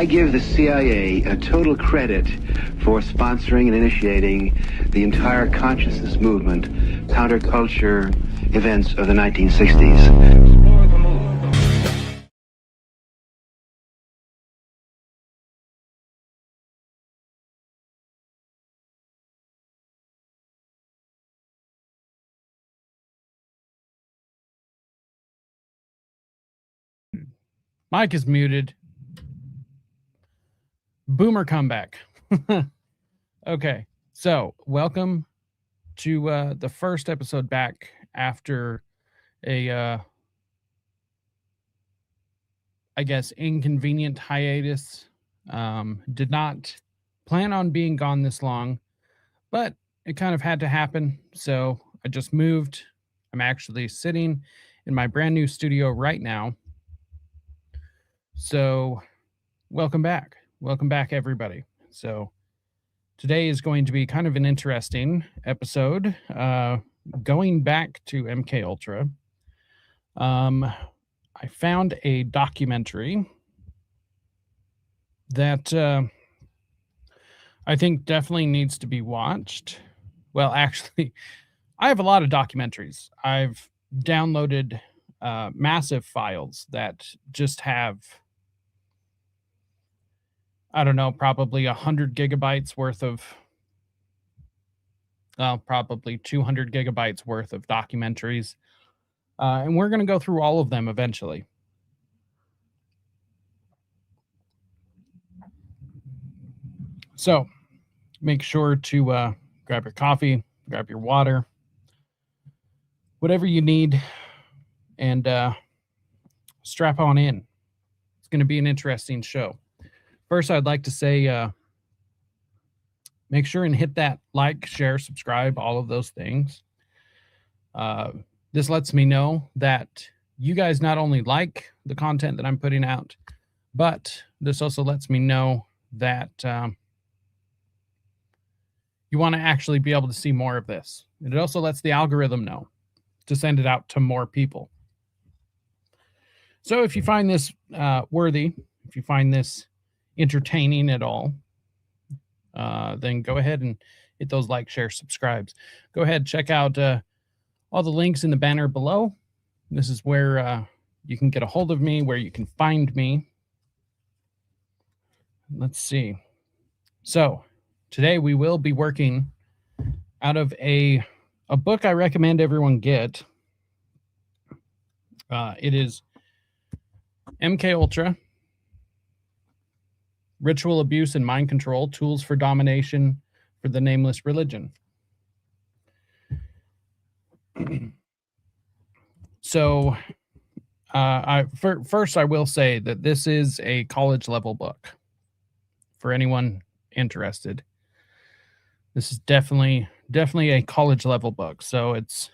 I give the CIA a total credit for sponsoring and initiating the entire consciousness movement, counterculture events of the 1960s. Mike is muted. Boomer comeback. Okay, so welcome to the first episode back after a, I guess, inconvenient hiatus. Did not plan on being gone this long, but it kind of had to happen. So I just moved. I'm actually sitting in my brand new studio right now. So welcome back. Welcome back, everybody. So today is going to be kind of an interesting episode. Going back to MKUltra, I found a documentary that I think definitely needs to be watched. Well, actually, I have a lot of documentaries. I've downloaded massive files that just have, I don't know, probably 100 gigabytes worth of, probably 200 gigabytes worth of documentaries. And we're going to go through all of them eventually. So make sure to grab your coffee, grab your water, whatever you need, and strap on in. It's going to be an interesting show. First, I'd like to say, make sure and hit that like, share, subscribe, all of those things. This lets me know that you guys not only like the content that I'm putting out, but this also lets me know that you want to actually be able to see more of this. And it also lets the algorithm know to send it out to more people. So if you find this worthy, if you find this entertaining at all, then go ahead and hit those like, share, subscribes. Go ahead, check out all the links in the banner below. This is where you can get a hold of me, where you can find me. Let's see. So today we will be working out of a book I recommend everyone get. It is MKUltra, Ritual Abuse and Mind Control, Tools for Domination for the Nameless Religion. So first I will say that this is a college level book for anyone interested. This is definitely a college level book. So it's,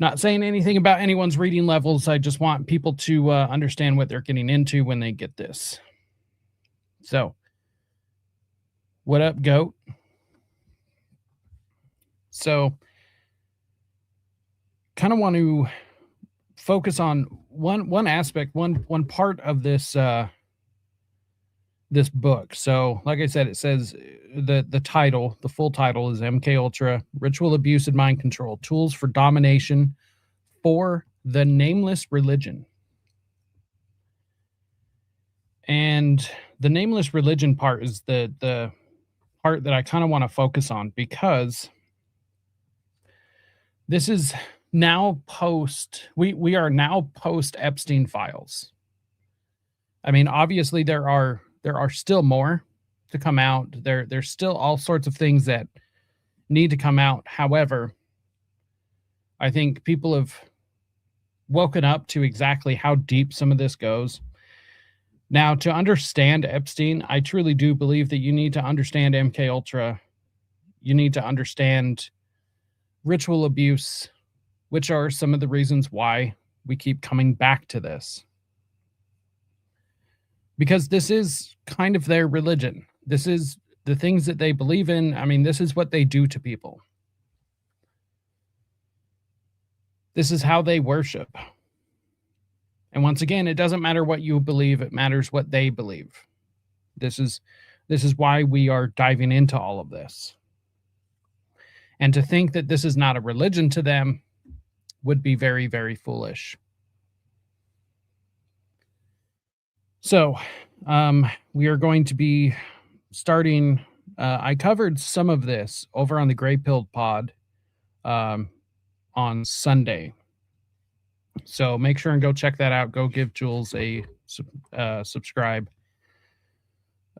not saying anything about anyone's reading levels. I just want people to understand what they're getting into when they get this. So, what up, goat? So, kind of want to focus on one aspect, one part of this this book. So, like I said, it says the title, the full title is MKUltra, Ritual Abuse and Mind Control, Tools for Domination for the Nameless Religion. And the Nameless Religion part is the part that I kind of want to focus on, because this is now we are now post Epstein files. I mean, obviously there are still more to come out. There's still all sorts of things that need to come out. However, I think people have woken up to exactly how deep some of this goes. Now, to understand Epstein, I truly do believe that you need to understand MKUltra. You need to understand ritual abuse, which are some of the reasons why we keep coming back to this. Because this is kind of their religion. This is the things that they believe in. I mean, this is what they do to people. This is how they worship. And once again, it doesn't matter what you believe, it matters what they believe. This is why we are diving into all of this. And to think that this is not a religion to them would be very, very foolish. So, we are going to be starting. I covered some of this over on the Gray Pilled Pod on Sunday. So make sure and go check that out. Go give Jules a subscribe.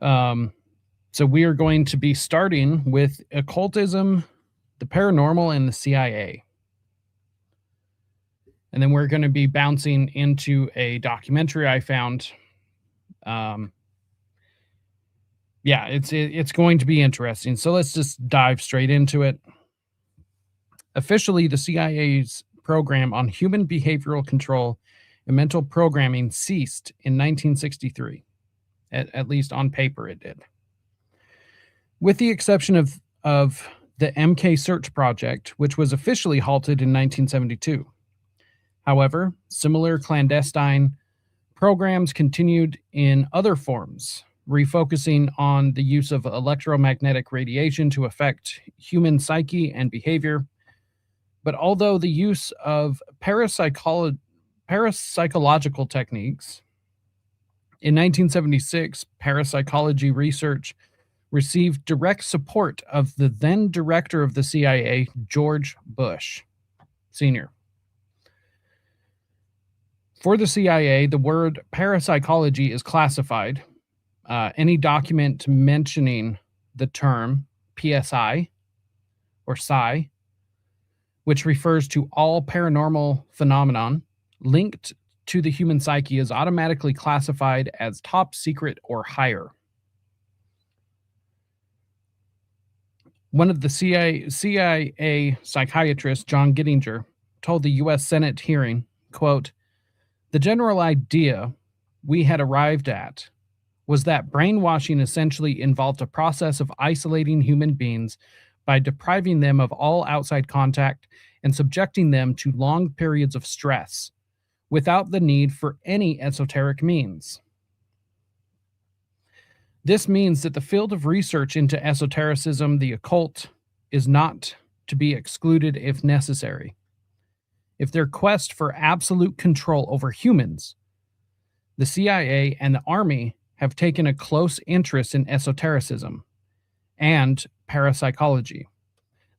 So we are going to be starting with occultism, the paranormal, and the CIA. And then we're going to be bouncing into a documentary I found. Yeah, it's going to be interesting. So let's just dive straight into it. Officially, the CIA's program on human behavioral control and mental programming ceased in 1963. At least on paper it did. With the exception of the MK Search Project, which was officially halted in 1972. However, similar clandestine programs continued in other forms, refocusing on the use of electromagnetic radiation to affect human psyche and behavior. But although the use of parapsychological techniques, in 1976, parapsychology research received direct support of the then director of the CIA, George Bush Sr. For the CIA, the word parapsychology is classified. Any document mentioning the term PSI or psi, which refers to all paranormal phenomenon linked to the human psyche, is automatically classified as top secret or higher. One of the CIA psychiatrists, John Gittinger, told the U.S. Senate hearing, quote, "The general idea we had arrived at was that brainwashing essentially involved a process of isolating human beings by depriving them of all outside contact and subjecting them to long periods of stress, without the need for any esoteric means. This means that the field of research into esotericism, the occult, is not to be excluded if necessary. If their quest for absolute control over humans, the CIA and the Army have taken a close interest in esotericism and parapsychology.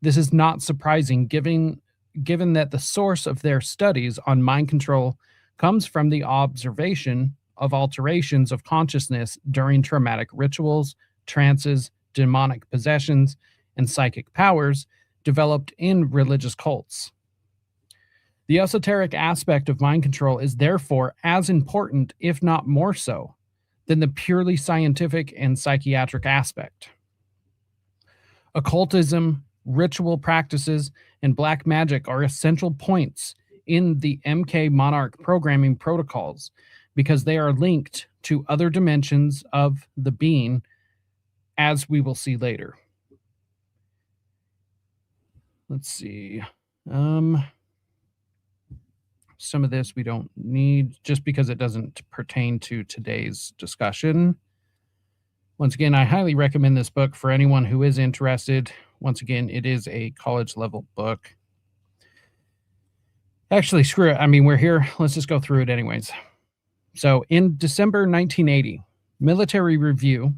This is not surprising given that the source of their studies on mind control comes from the observation of alterations of consciousness during traumatic rituals, trances, demonic possessions, and psychic powers developed in religious cults. The esoteric aspect of mind control is therefore as important, if not more so, than the purely scientific and psychiatric aspect. Occultism, ritual practices, and black magic are essential points in the MK Monarch programming protocols because they are linked to other dimensions of the being, as we will see later. Let's see. Some of this we don't need just because it doesn't pertain to today's discussion. Once again, I highly recommend this book for anyone who is interested. Once again, it is a college level book. Actually, screw it. I mean, we're here. Let's just go through it anyways. So in December 1980, Military Review,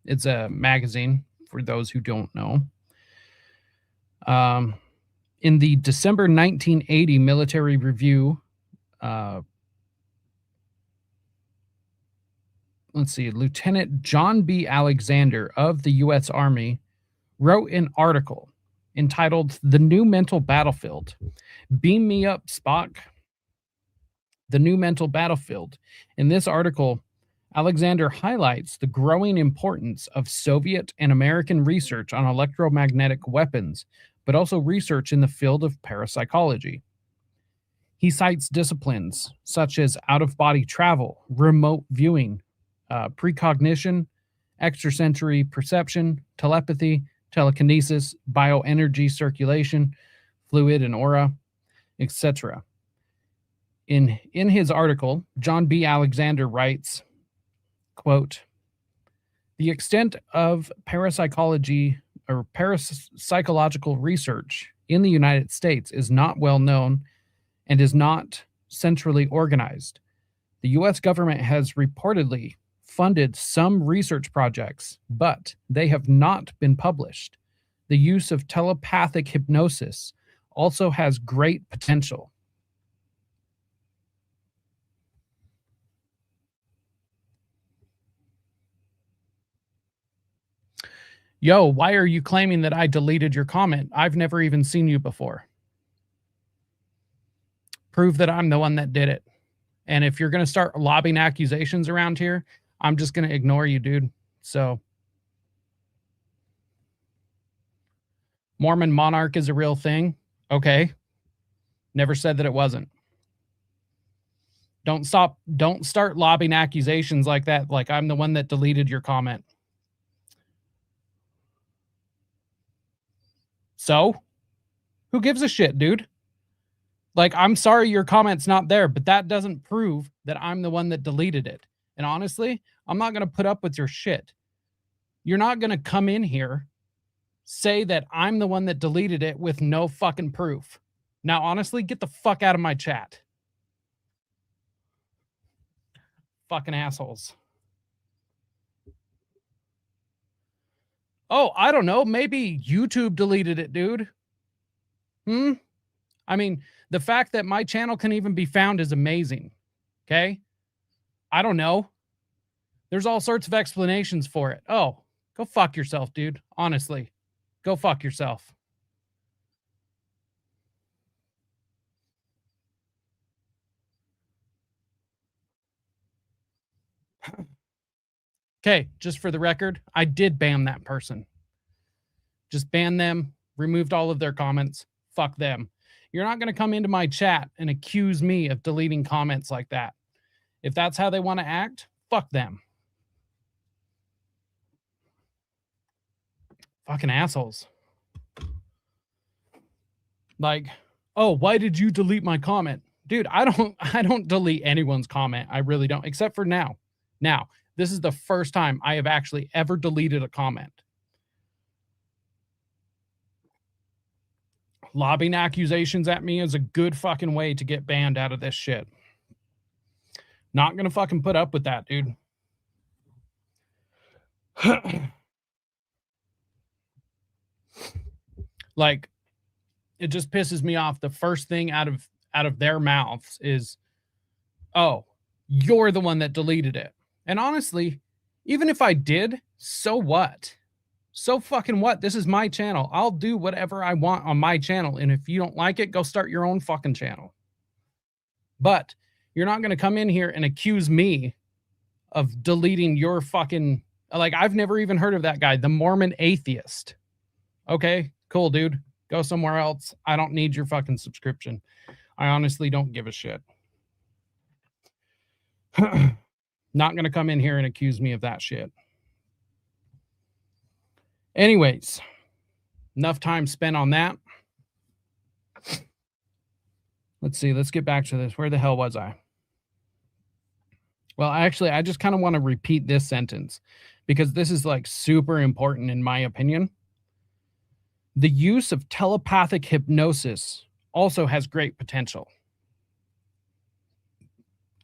it's a magazine for those who don't know. In the December 1980 Military Review, let's see, Lieutenant John B. Alexander of the U.S. Army wrote an article entitled "The New Mental Battlefield." Beam me up, Spock. The New Mental Battlefield. In this article, Alexander highlights the growing importance of Soviet and American research on electromagnetic weapons, but also research in the field of parapsychology. He cites disciplines such as out-of-body travel, remote viewing, precognition, extrasensory perception, telepathy, telekinesis, bioenergy circulation, fluid and aura, etc. In his article, John B. Alexander writes, quote, "The extent of parapsychology or parapsychological research in the United States is not well known and is not centrally organized. The U.S. government has reportedly funded some research projects, but they have not been published. The use of telepathic hypnosis also has great potential." Yo, why are you claiming that I deleted your comment? I've never even seen you before. Prove that I'm the one that did it. And if you're going to start lobbing accusations around here, I'm just going to ignore you, dude. So, Mormon monarch is a real thing. Okay. Never said that it wasn't. Don't start lobbing accusations like that, like I'm the one that deleted your comment. So, who gives a shit, dude? Like, I'm sorry your comment's not there, but that doesn't prove that I'm the one that deleted it. And honestly, I'm not going to put up with your shit. You're not going to come in here, say that I'm the one that deleted it with no fucking proof. Now, honestly, get the fuck out of my chat. Fucking assholes. Oh, I don't know. Maybe YouTube deleted it, dude. I mean, the fact that my channel can even be found is amazing. Okay? I don't know. There's all sorts of explanations for it. Oh, go fuck yourself, dude. Honestly. Go fuck yourself. Okay, just for the record, I did ban that person. Just ban them, removed all of their comments. Fuck them. You're not going to come into my chat and accuse me of deleting comments like that. If that's how they want to act, fuck them. Fucking assholes. Like, oh, why did you delete my comment? Dude, I don't delete anyone's comment. I really don't, except for now. Now, this is the first time I have actually ever deleted a comment. Lobbing accusations at me is a good fucking way to get banned out of this shit. Not gonna fucking put up with that, dude. Like, it just pisses me off. The first thing out of their mouths is, oh, you're the one that deleted it. And honestly, even if I did, so what? So fucking what? This is my channel. I'll do whatever I want on my channel. And if you don't like it, go start your own fucking channel. But you're not going to come in here and accuse me of deleting your fucking, like, I've never even heard of that guy, the Mormon atheist. Okay, cool, dude. Go somewhere else. I don't need your fucking subscription. I honestly don't give a shit. Not going to come in here and accuse me of that shit. Anyways, enough time spent on that. Let's see. Let's get back to this. Where the hell was I? Well, actually, I just kind of want to repeat this sentence because this is like super important in my opinion. The use of telepathic hypnosis also has great potential.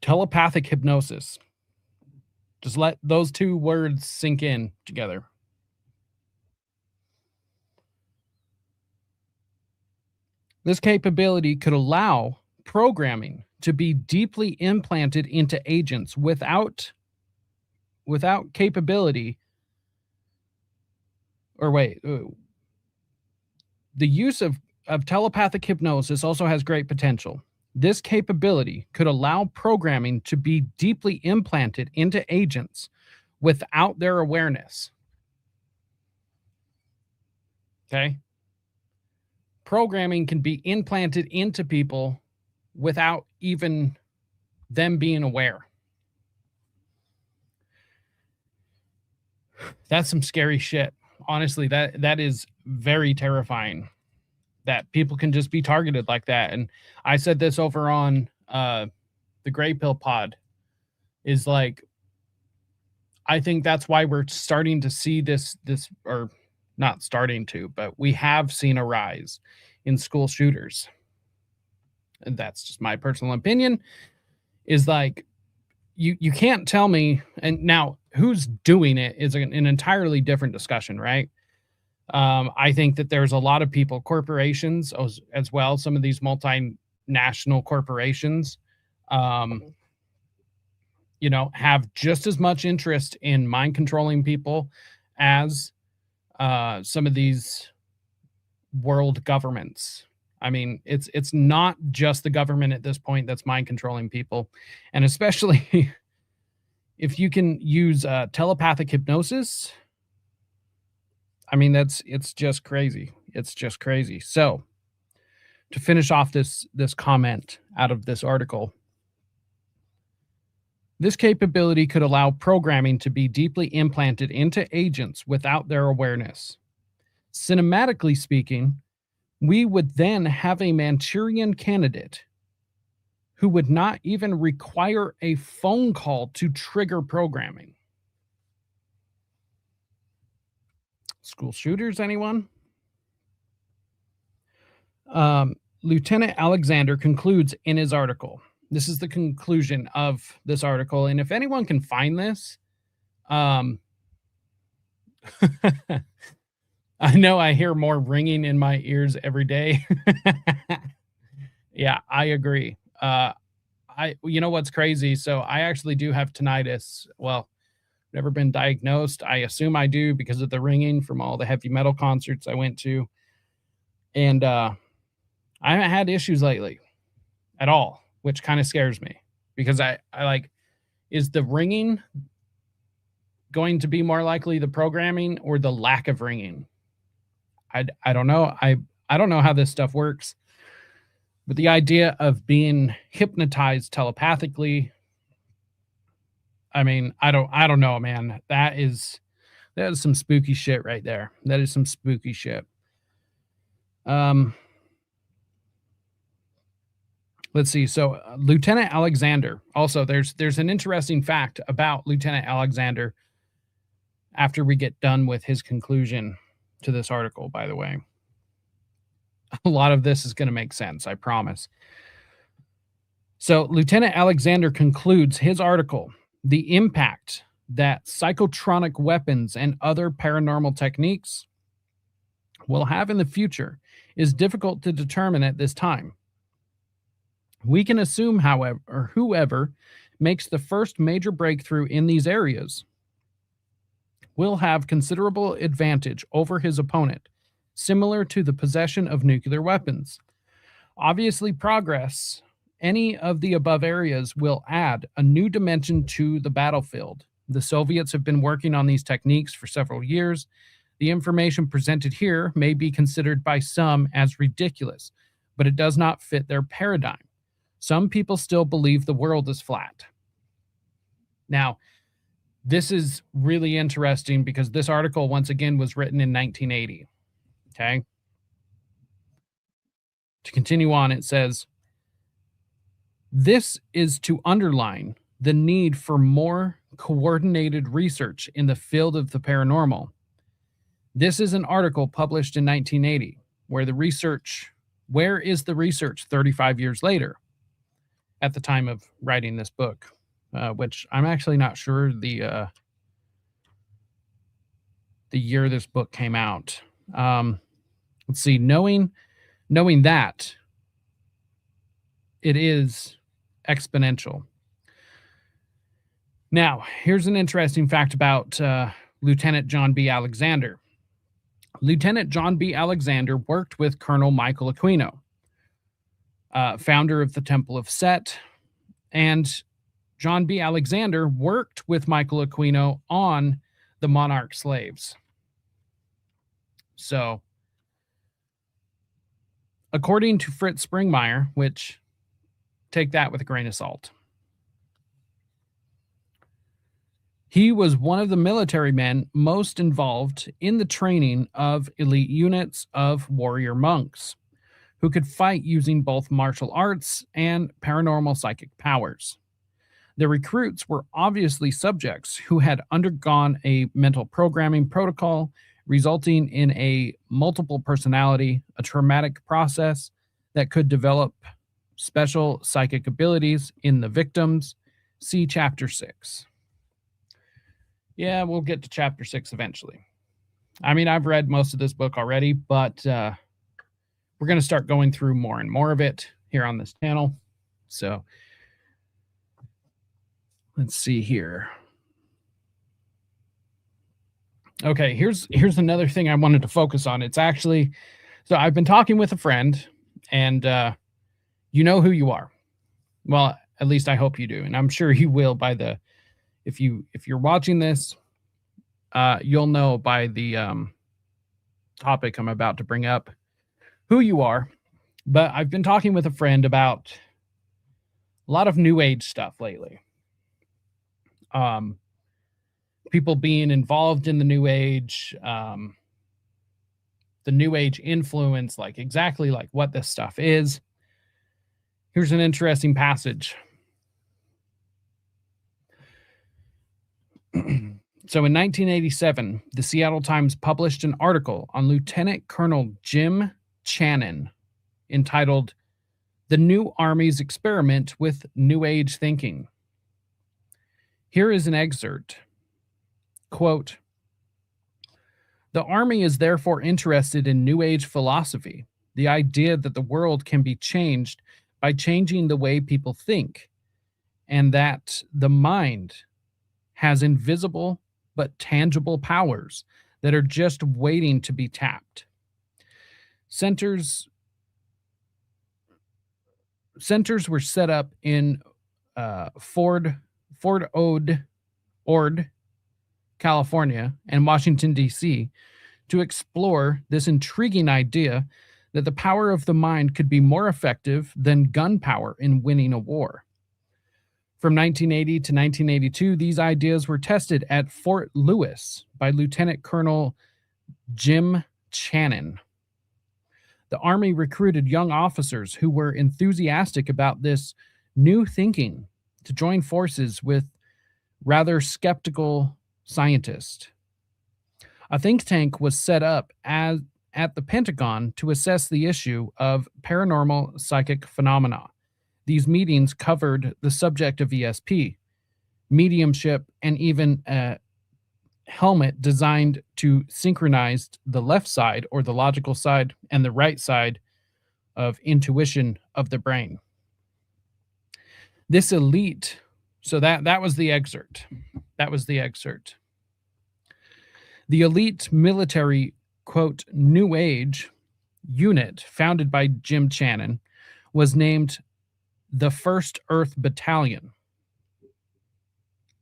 Telepathic hypnosis. Just let those two words sink in together. This capability could allow programming to be deeply implanted into agents without capability. Or wait, the use of telepathic hypnosis also has great potential. This capability could allow programming to be deeply implanted into agents without their awareness. Okay? Programming can be implanted into people without even them being aware. That's some scary shit. Honestly, that is very terrifying that people can just be targeted like that. And I said this over on the Gray Pill Pod is like, I think that's why we're starting to see this, or not starting to, but we have seen a rise in school shooters. And that's just my personal opinion, is like, you can't tell me, and now who's doing it is an entirely different discussion, right? I think that there's a lot of people, corporations as well, some of these multinational corporations, have just as much interest in mind controlling people as some of these world governments. I mean, it's not just the government at this point that's mind controlling people, and especially if you can use telepathic hypnosis. I mean, it's just crazy. It's just crazy. So, to finish off this comment out of this article, this capability could allow programming to be deeply implanted into agents without their awareness. Cinematically speaking, we would then have a Manchurian candidate who would not even require a phone call to trigger programming. School shooters, anyone? Lieutenant Alexander concludes in his article. This is the conclusion of this article. And if anyone can find this, I know I hear more ringing in my ears every day. Yeah, I agree. You know what's crazy? So I actually do have tinnitus. Well, never been diagnosed. I assume I do because of the ringing from all the heavy metal concerts I went to. And I haven't had issues lately at all, which kind of scares me, because I like, is the ringing going to be more likely the programming or the lack of ringing? I don't know. I don't know how this stuff works, but the idea of being hypnotized telepathically, I mean, I don't know, man. That is some spooky shit right there. That is some spooky shit. Let's see. So Lieutenant Alexander, also there's an interesting fact about Lieutenant Alexander after we get done with his conclusion to this article, by the way. A lot of this is going to make sense, I promise. So Lieutenant Alexander concludes his article, the impact that psychotronic weapons and other paranormal techniques will have in the future is difficult to determine at this time. We can assume, however, whoever makes the first major breakthrough in these areas will have considerable advantage over his opponent, similar to the possession of nuclear weapons. Obviously, progress any of the above areas will add a new dimension to the battlefield. The Soviets have been working on these techniques for several years. The information presented here may be considered by some as ridiculous, but it does not fit their paradigm. Some people still believe the world is flat. Now, this is really interesting because this article, once again, was written in 1980. Okay. To continue on, it says, this is to underline the need for more coordinated research in the field of the paranormal. This is an article published in 1980, where is the research 35 years later at the time of writing this book, which I'm actually not sure the year this book came out. Let's see, knowing that it is exponential. Now, here's an interesting fact about Lieutenant John B. Alexander. Lieutenant John B. Alexander worked with Colonel Michael Aquino, founder of the Temple of Set, and John B. Alexander worked with Michael Aquino on the Monarch slaves. So, according to Fritz Springmeier, which take that with a grain of salt, he was one of the military men most involved in the training of elite units of warrior monks who could fight using both martial arts and paranormal psychic powers. The recruits were obviously subjects who had undergone a mental programming protocol, resulting in a multiple personality, a traumatic process that could develop special psychic abilities in the victims. See Chapter 6. Yeah, we'll get to Chapter 6 eventually. I mean, I've read most of this book already, but we're going to start going through more and more of it here on this channel. So let's see here. Okay, here's another thing I wanted to focus on. It's actually, so I've been talking with a friend, and you know who you are. Well, at least I hope you do, and I'm sure you will by the, if you're watching this, you'll know by the topic I'm about to bring up who you are. But I've been talking with a friend about a lot of New Age stuff lately. People being involved in the New Age, the New Age influence, like exactly like what this stuff is. Here's an interesting passage. So in 1987, the Seattle Times published an article on Lieutenant Colonel Jim Channon entitled "The New Army's Experiment with New Age Thinking." Here is an excerpt. Quote, "The Army is therefore interested in New Age philosophy, the idea that the world can be changed by changing the way people think, and that the mind has invisible but tangible powers that are just waiting to be tapped. Centers were set up in Fort Ord, California, and Washington, D.C. to explore this intriguing idea that the power of the mind could be more effective than gunpowder in winning a war. From 1980 to 1982, these ideas were tested at Fort Lewis by Lieutenant Colonel Jim Channon. The Army recruited young officers who were enthusiastic about this new thinking to join forces with rather skeptical scientists. A think tank was set up at the Pentagon to assess the issue of paranormal psychic phenomena. These meetings covered the subject of ESP, mediumship, and even a helmet designed to synchronize the left side or the logical side and the right side of intuition of the brain. This elite, so that was the excerpt. That was the excerpt. The elite military, quote, New Age unit founded by Jim Channon was named the 1st Earth Battalion.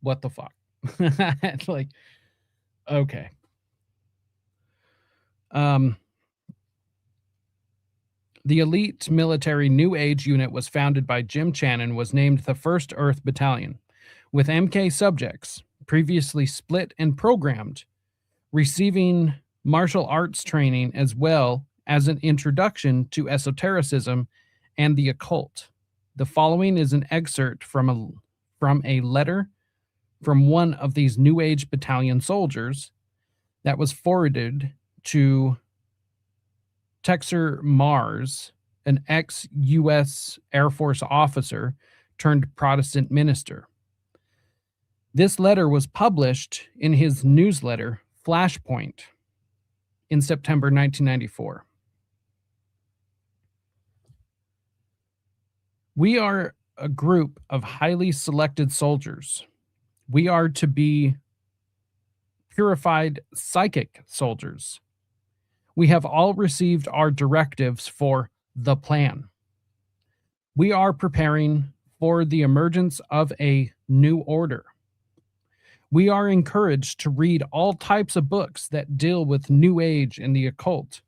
What the fuck? Like, okay. The elite military New Age unit was founded by Jim Channon, was named the 1st Earth Battalion, with MK subjects previously split and programmed, receiving martial arts training as well as an introduction to esotericism and the occult. The following is an excerpt from a letter from one of these New Age battalion soldiers that was forwarded to Texer Mars, an ex-U.S. Air Force officer turned Protestant minister. This letter was published in his newsletter, Flashpoint, in September 1994. We are a group of highly selected soldiers. We are to be purified psychic soldiers. We have all received our directives for the plan. We are preparing for the emergence of a new order. We are encouraged to read all types of books that deal with New Age and the occult,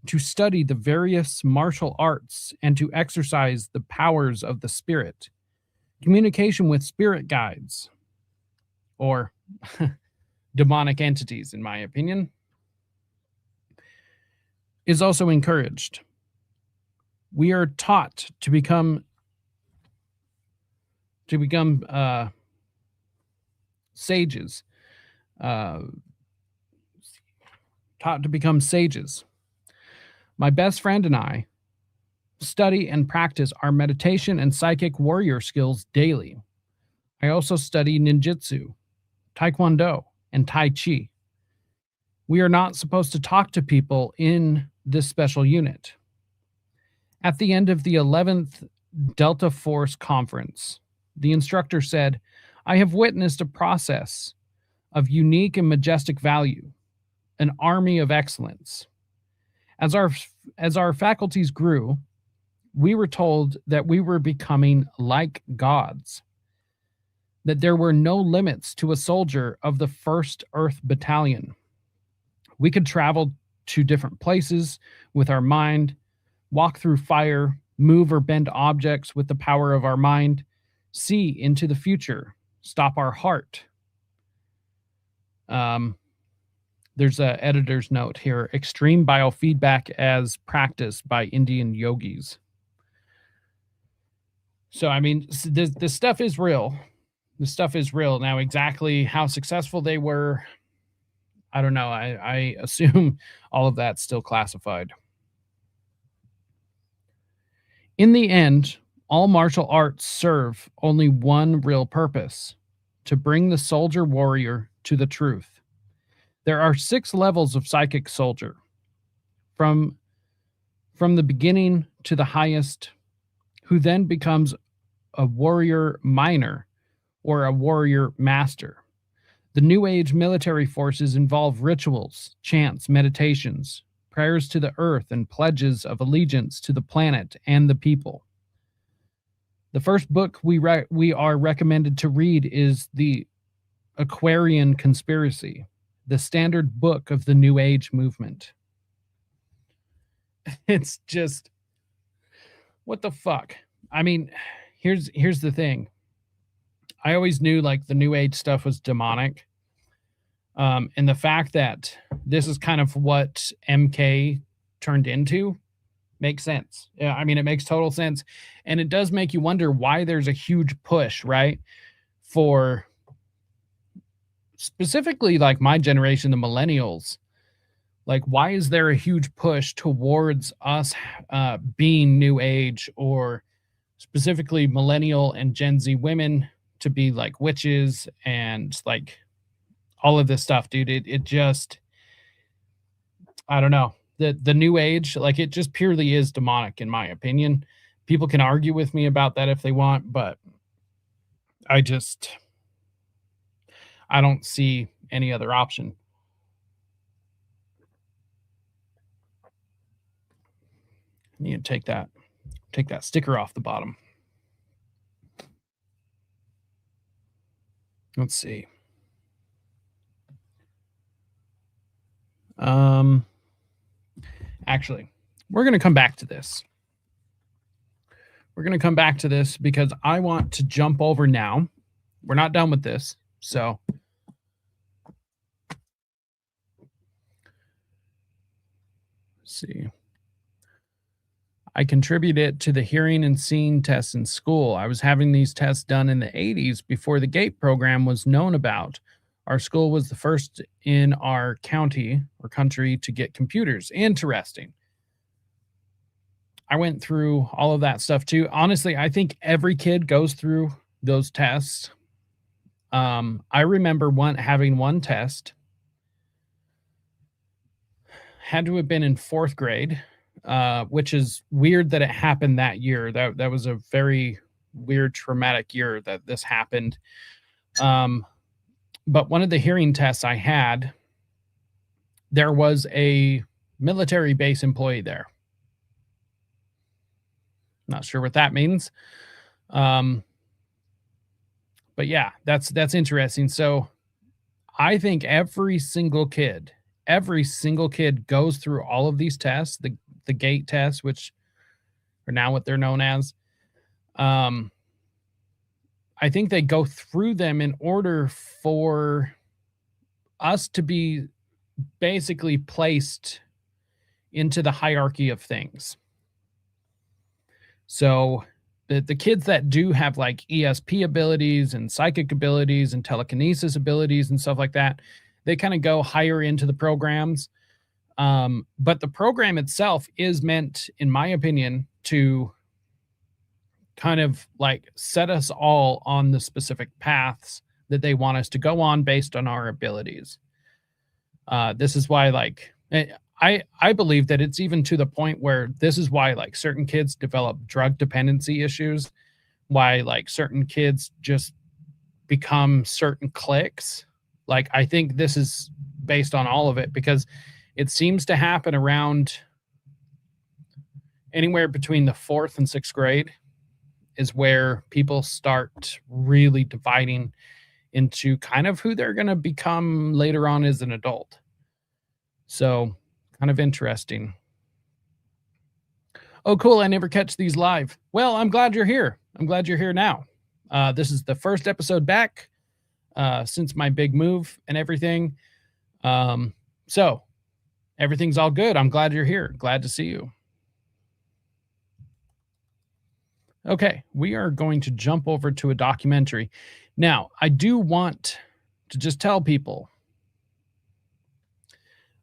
to study the various martial arts, and to exercise the powers of the spirit. Communication with spirit guides, or demonic entities, in my opinion, is also encouraged. We are taught to become sages, uh, taught to become sages. My best friend and I study and practice our meditation and psychic warrior skills daily. I also study ninjutsu, taekwondo, and tai chi. We are not supposed to talk to people in this special unit. At the end of the 11th Delta Force conference, the instructor said, I have witnessed a process of unique and majestic value, an army of excellence. As our faculties grew, we were told that we were becoming like gods, that there were no limits to a soldier of the 1st Earth Battalion. We could travel to different places with our mind, walk through fire, move or bend objects with the power of our mind, see into the future, stop our heart. There's an editor's note here: extreme biofeedback as practiced by Indian yogis. So, I mean, this stuff is real. This stuff is real. Now, exactly how successful they were, I don't know. I assume all of that's still classified. In the end, all martial arts serve only one real purpose: to bring the soldier warrior to the truth. There are 6 levels of psychic soldier, from the beginning to the highest, who then becomes a warrior minor or a warrior master. The New Age military forces involve rituals, chants, meditations, prayers to the earth, and pledges of allegiance to the planet and the people. The first book we are recommended to read is The Aquarian Conspiracy, the standard book of the New Age movement. It's just, what the fuck? I mean, here's the thing. I always knew like the New Age stuff was demonic. And the fact that this is kind of what MK turned into makes sense. Yeah, I mean, it makes total sense. And it does make you wonder why there's a huge push, right? For specifically like my generation, the millennials. Like, why is there a huge push towards us being New Age, or specifically millennial and Gen Z women to be like witches and like all of this stuff, dude? It just, I don't know. The New Age, like, it just purely is demonic, in my opinion. People can argue with me about that if they want, but I don't see any other option. I need to take that sticker off the bottom. Let's see. Actually, we're going to come back to this. We're going to come back to this because I want to jump over now. We're not done with this. So let's see. I contributed to the hearing and seeing tests in school. I was having these tests done in the 80s before the GATE program was known about. Our school was the first in our county or country to get computers. Interesting. I went through all of that stuff too. Honestly, I think every kid goes through those tests. I remember having one test. Had to have been in 4th grade. Which is weird that it happened that year. That was a very weird, traumatic year that this happened. But one of the hearing tests I had, there was a military base employee there. Not sure what that means. But yeah, that's interesting. So I think every single kid goes through all of these tests, the GATE tests, which are now what they're known as. I think they go through them in order for us to be basically placed into the hierarchy of things. So the kids that do have like ESP abilities and psychic abilities and telekinesis abilities and stuff like that, they kind of go higher into the programs. But the program itself is meant, in my opinion, to kind of like set us all on the specific paths that they want us to go on based on our abilities. This is why, like, I believe that it's even to the point where this is why, like, certain kids develop drug dependency issues, why, like, certain kids just become certain cliques. Like, I think this is based on all of it because it seems to happen around anywhere between the 4th and 6th grade is where people start really dividing into kind of who they're going to become later on as an adult. So, kind of interesting. Oh, cool. I never catch these live. Well, I'm glad you're here. I'm glad you're here now. This is the first episode back since my big move and everything. So, everything's all good. I'm glad you're here. Glad to see you. Okay, we are going to jump over to a documentary. Now, I do want to just tell people,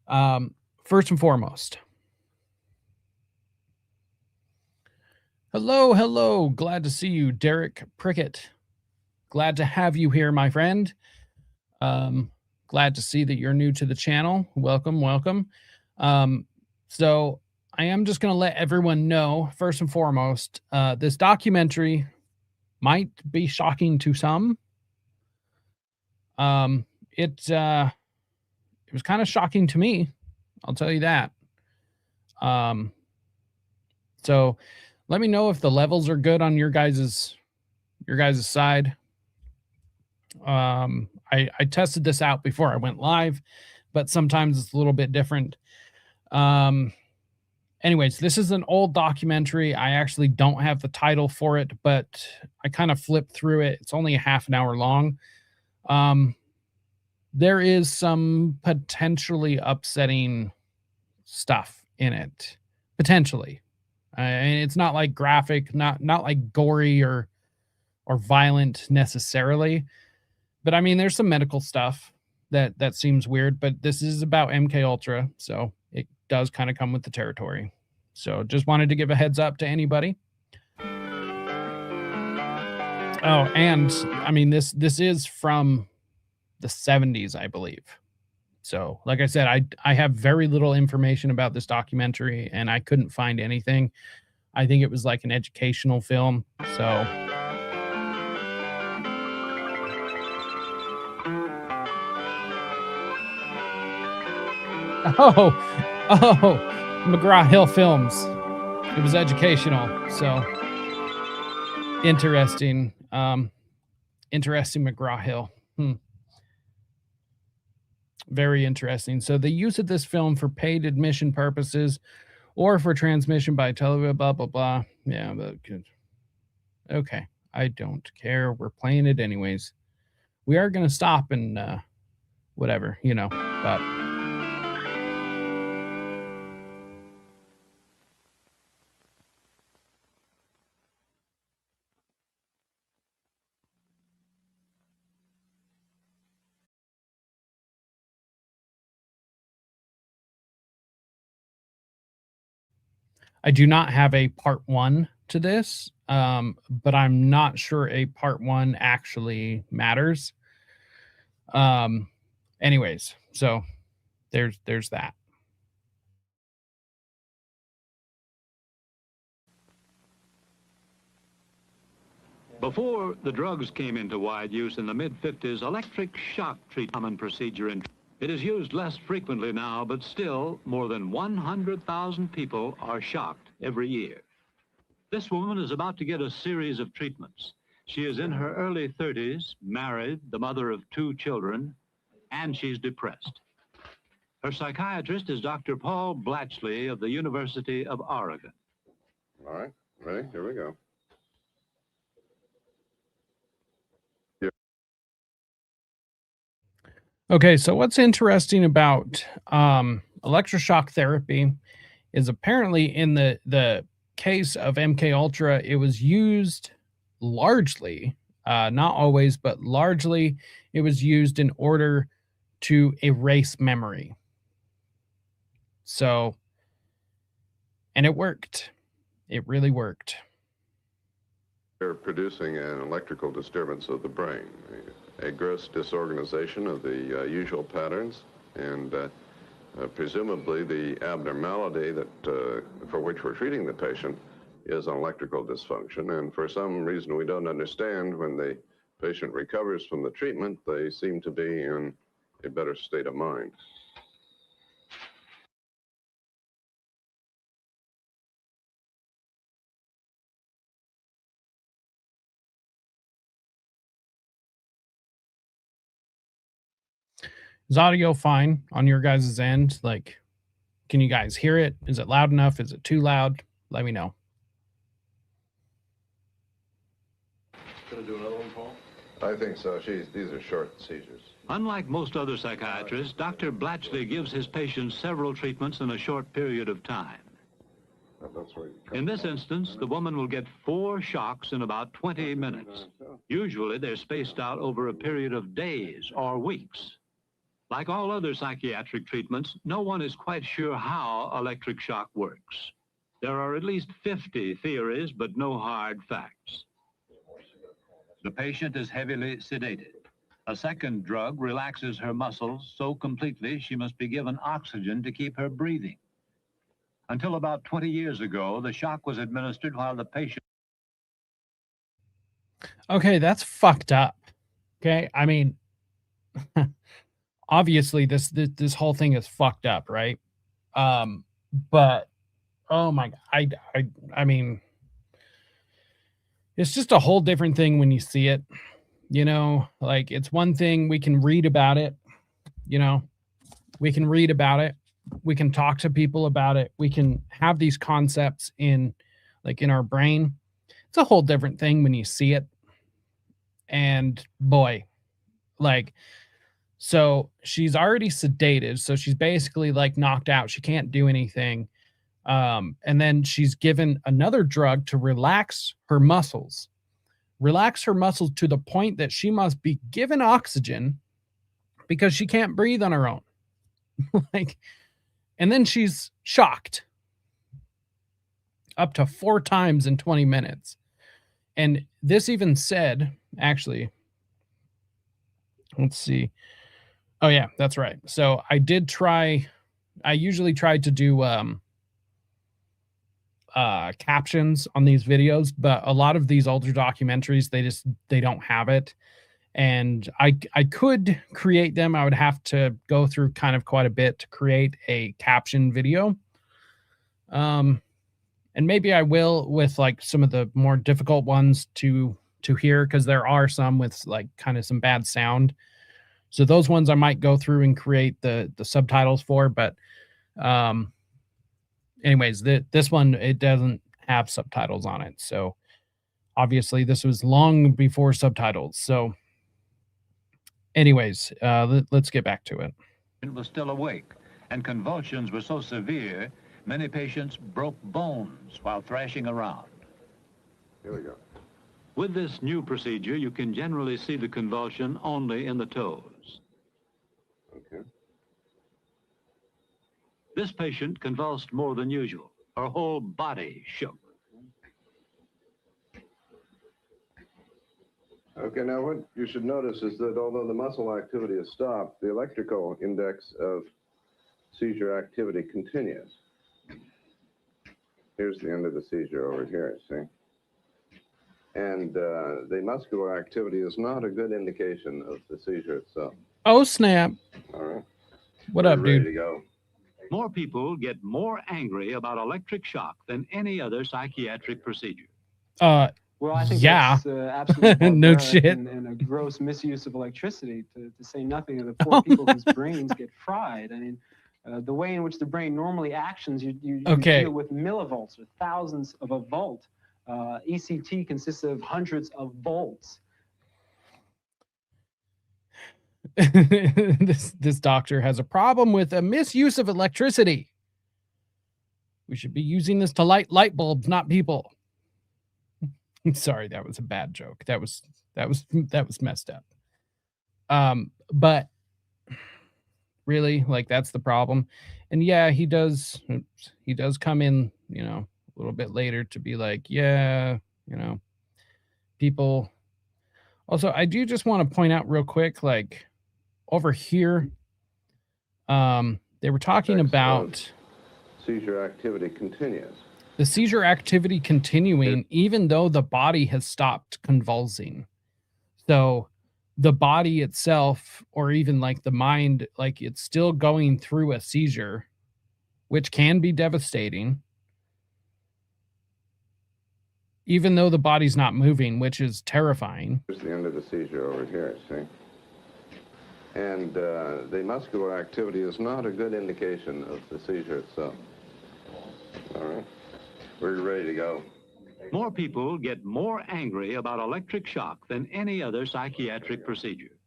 first and foremost, hello. Glad to see you, Derek Prickett. Glad to have you here, my friend. Glad to see that you're new to the channel. Welcome. So I am just going to let everyone know, first and foremost, this documentary might be shocking to some. It was kind of shocking to me. I'll tell you that. So let me know if the levels are good on your guys' side. I tested this out before I went live, but sometimes it's a little bit different. Anyways, this is an old documentary. I actually don't have the title for it, but I kind of flipped through it. It's only a half an hour long. There is some potentially upsetting stuff in it, potentially. And it's not like graphic, not like gory or violent necessarily. But I mean, there's some medical stuff that seems weird, but this is about MKUltra, so it does kind of come with the territory. So just wanted to give a heads up to anybody. Oh, and I mean, this is from the 70s, I believe. So like I said, I have very little information about this documentary and I couldn't find anything. I think it was like an educational film. So Oh, McGraw-Hill Films. It was educational. So interesting. Interesting McGraw-Hill. Very interesting. So the use of this film for paid admission purposes or for transmission by television, blah, blah, blah. Yeah, but okay. I don't care. We're playing it anyways. We are going to stop and whatever, but I do not have a part 1 to this, but I'm not sure a part 1 actually matters. Anyways, so there's that. Before the drugs came into wide use in the mid-50s, electric shock treatment common procedure in. It is used less frequently now, but still more than 100,000 people are shocked every year. This woman is about to get a series of treatments. She is in her early 30s, married, the mother of 2 children, and she's depressed. Her psychiatrist is Dr. Paul Blatchley of the University of Oregon. All right, ready? Here we go. Okay, so what's interesting about electroshock therapy is apparently in the case of MKUltra, it was used largely, not always, but largely, it was used in order to erase memory. So, and it worked. It really worked. They're producing an electrical disturbance of the brain, a gross disorganization of the usual patterns, and presumably the abnormality that for which we're treating the patient is an electrical dysfunction. And for some reason we don't understand, when the patient recovers from the treatment, they seem to be in a better state of mind. Is audio fine on your guys' end? Like, can you guys hear it? Is it loud enough? Is it too loud? Let me know. Gonna do another one, Paul? I think so. These are short seizures. Unlike most other psychiatrists, Dr. Blatchley gives his patients several treatments in a short period of time. In this instance, the woman will get 4 shocks in about 20 minutes. Usually, they're spaced out over a period of days or weeks. Like all other psychiatric treatments, no one is quite sure how electric shock works. There are at least 50 theories, but no hard facts. The patient is heavily sedated. A second drug relaxes her muscles so completely she must be given oxygen to keep her breathing. Until about 20 years ago, the shock was administered while the patient... Okay, that's fucked up. Okay, I mean, obviously this whole thing is fucked up, right? But oh my God, I mean, it's just a whole different thing when you see it. You know, like, it's one thing we can read about it. You know, we can read about it. We can talk to people about it. We can have these concepts in our brain. It's a whole different thing when you see it. And boy, like, so she's already sedated. So she's basically like knocked out. She can't do anything. And then she's given another drug to relax her muscles to the point that she must be given oxygen because she can't breathe on her own. Like, and then she's shocked up to 4 times in 20 minutes. And this even said, actually, let's see. Oh yeah, that's right. So I usually try to do captions on these videos, but a lot of these older documentaries, they don't have it. And I could create them. I would have to go through kind of quite a bit to create a caption video. And maybe I will with like some of the more difficult ones to hear, because there are some with like kind of some bad sound. So those ones I might go through and create the subtitles for. But anyways, this one, it doesn't have subtitles on it. So obviously this was long before subtitles. So anyways, let's get back to it. Was still awake, and convulsions were so severe, many patients broke bones while thrashing around. Here we go. With this new procedure, you can generally see the convulsion only in the toes. Okay. This patient convulsed more than usual. Her whole body shook. Okay, now what you should notice is that although the muscle activity is stopped, the electrical index of seizure activity continues. Here's the end of the seizure over here, see? And the muscular activity is not a good indication of the seizure itself. Oh, snap. All right. What up, Ready dude? to go. More people get more angry about electric shock than any other psychiatric procedure. Well, I think yeah. that's absolutely No barbaric shit. and a gross misuse of electricity, to say nothing of the poor people whose brains get fried. I mean, the way in which the brain normally actions, you deal with millivolts or thousands of a volt. ECT consists of hundreds of volts. This doctor has a problem with a misuse of electricity. We should be using this to light light bulbs, not people. Sorry, that was a bad joke. That was messed up. But really, like, that's the problem. And yeah, he does come in, you know, a little bit later to be like, yeah, you know, people. Also, I do just want to point out real quick, like, over here, they were talking about seizure activity continues. The seizure activity continuing, even though the body has stopped convulsing. So the body itself, or even like the mind, like it's still going through a seizure, which can be devastating, even though the body's not moving, which is terrifying. Here's the end of the seizure over here, see? And the muscular activity is not a good indication of the seizure itself. All right. We're ready to go. More people get more angry about electric shock than any other psychiatric procedure.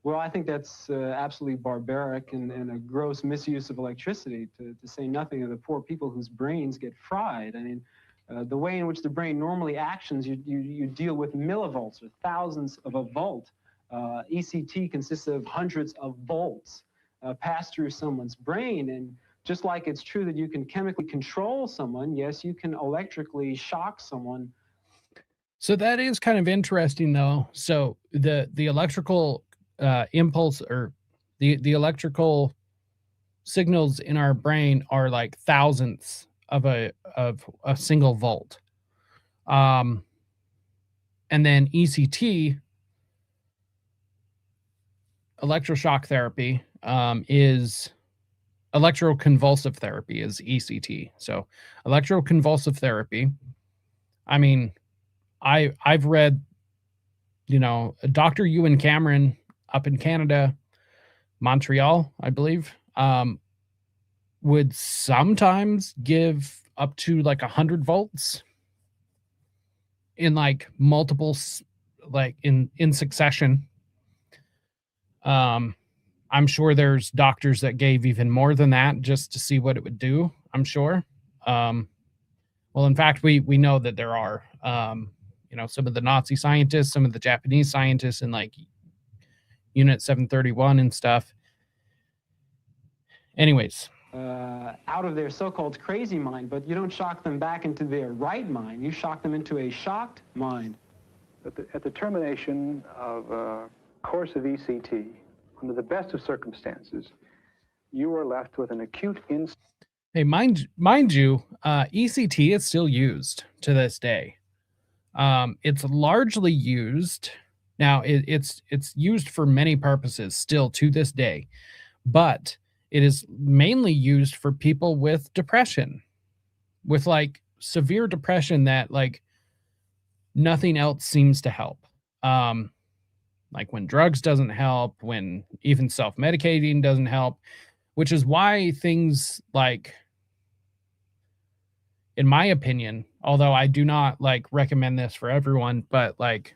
Well, I think that's absolutely barbaric and a gross misuse of electricity, to say nothing of the poor people whose brains get fried. I mean, the way in which the brain normally actions, you deal with millivolts or thousands of a volt. ECT consists of hundreds of volts passed through someone's brain. And just like it's true that you can chemically control someone, yes, you can electrically shock someone. So that is kind of interesting, though. So the electrical impulse, or the electrical signals in our brain are like thousandths of a single volt. And then ECT, electroshock therapy, is electroconvulsive therapy, is ECT. So electroconvulsive therapy, I mean, I've read, you know, Dr. Ewan Cameron up in Canada, Montreal, I believe, would sometimes give up to like 100 volts in like multiple, like in succession. I'm sure there's doctors that gave even more than that just to see what it would do, I'm sure. Well, in fact, we know that there are, you know, some of the Nazi scientists, some of the Japanese scientists in like Unit 731 and stuff. Anyways. Out of their so-called crazy mind, but you don't shock them back into their right mind. You shock them into a shocked mind. At the termination of a course of ECT, under the best of circumstances, you are left with an acute insight. Hey, mind you, ECT is still used to this day. It's largely used now. It's used for many purposes still to this day, but it is mainly used for people with depression, with like severe depression that like nothing else seems to help. Like when drugs doesn't help, when even self-medicating doesn't help, which is why things like, in my opinion, although I do not like recommend this for everyone, but like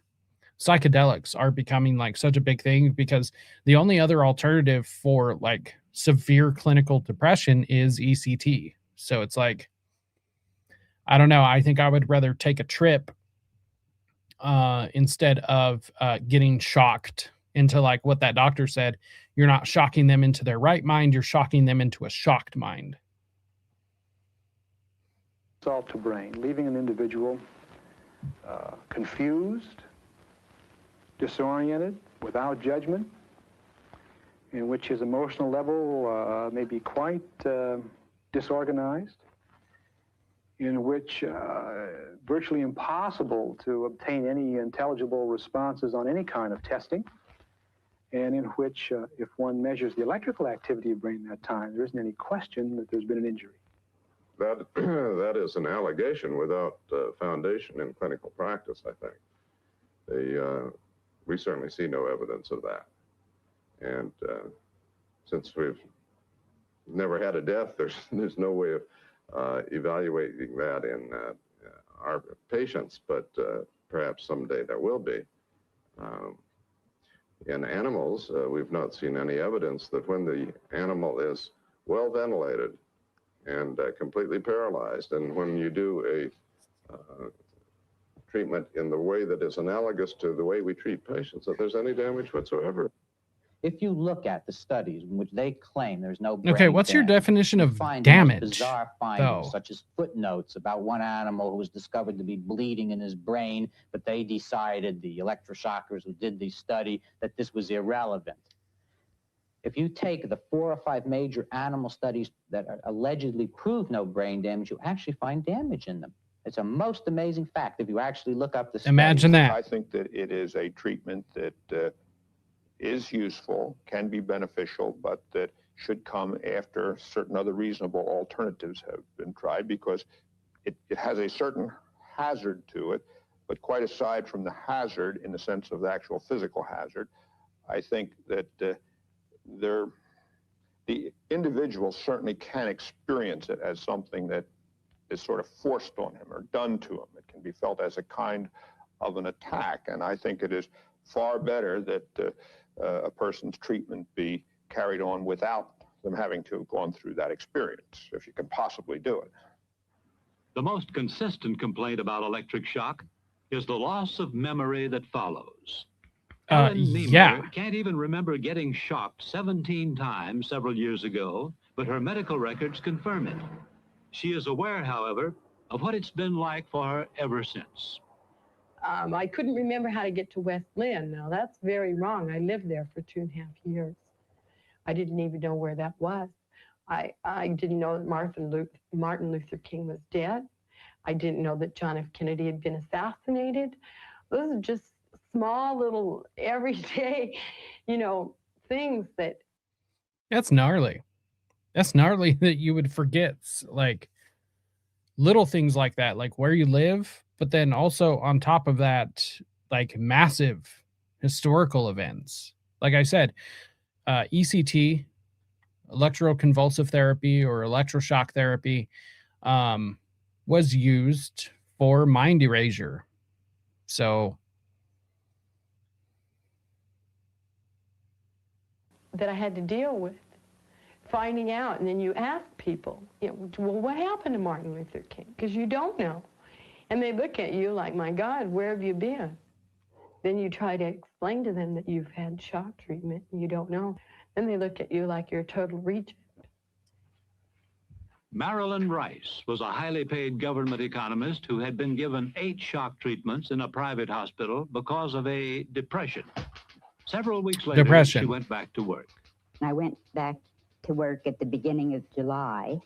psychedelics are becoming like such a big thing, because the only other alternative for like severe clinical depression is ECT. So it's like, I don't know. I think I would rather take a trip instead of getting shocked into like what that doctor said. You're not shocking them into their right mind. You're shocking them into a shocked mind. Salt to brain, leaving an individual confused, disoriented, without judgment, in which his emotional level may be quite disorganized, in which virtually impossible to obtain any intelligible responses on any kind of testing, and in which, if one measures the electrical activity of brain that time, there isn't any question that there's been an injury. That is an allegation without foundation in clinical practice, I think. We certainly see no evidence of that. And since we've never had a death, there's no way of evaluating that in our patients, but perhaps someday there will be. In animals, we've not seen any evidence that when the animal is well ventilated and completely paralyzed. And when you do a treatment in the way that is analogous to the way we treat patients, if there's any damage whatsoever. If you look at the studies in which they claim there's no brain Okay, what's your damage, definition you of find damage, the most bizarre findings, though? such as footnotes about one animal who was discovered to be bleeding in his brain, but they decided, the electroshockers who did the study, that this was irrelevant. If you take the 4 or 5 major animal studies that are allegedly prove no brain damage, you actually find damage in them. It's a most amazing fact if you actually look up the studies. Imagine that. I think that it is a treatment that is useful, can be beneficial, but that should come after certain other reasonable alternatives have been tried, because it has a certain hazard to it. But quite aside from the hazard, in the sense of the actual physical hazard, I think that the individual certainly can experience it as something that is sort of forced on him or done to him. It can be felt as a kind of an attack, and I think it is far better that a person's treatment be carried on without them having to have gone through that experience, if you can possibly do it. The most consistent complaint about electric shock is the loss of memory that follows. Ellen Niemer can't even remember getting shocked 17 times several years ago, but her medical records confirm it. She is aware, however, of what it's been like for her ever since. I couldn't remember how to get to West Lynn. Now, that's very wrong. I lived there for 2.5 years. I didn't even know where that was. I didn't know that Martin Luther King was dead. I didn't know that John F. Kennedy had been assassinated. Those are just small little everyday, things that... That's gnarly. That's gnarly that you would forget, like, little things like that, like where you live, but then also on top of that, like massive historical events. Like I said, ECT, electroconvulsive therapy or electroshock therapy, was used for mind erasure. So that I had to deal with, finding out, and then you ask people, well, what happened to Martin Luther King? Because you don't know. And they look at you like, my God, where have you been? Then you try to explain to them that you've had shock treatment and you don't know. Then they look at you like you're a total reject. Marilyn Rice was a highly paid government economist who had been given 8 shock treatments in a private hospital because of a depression. Several weeks later, she went back to work. I went back to work at the beginning of July.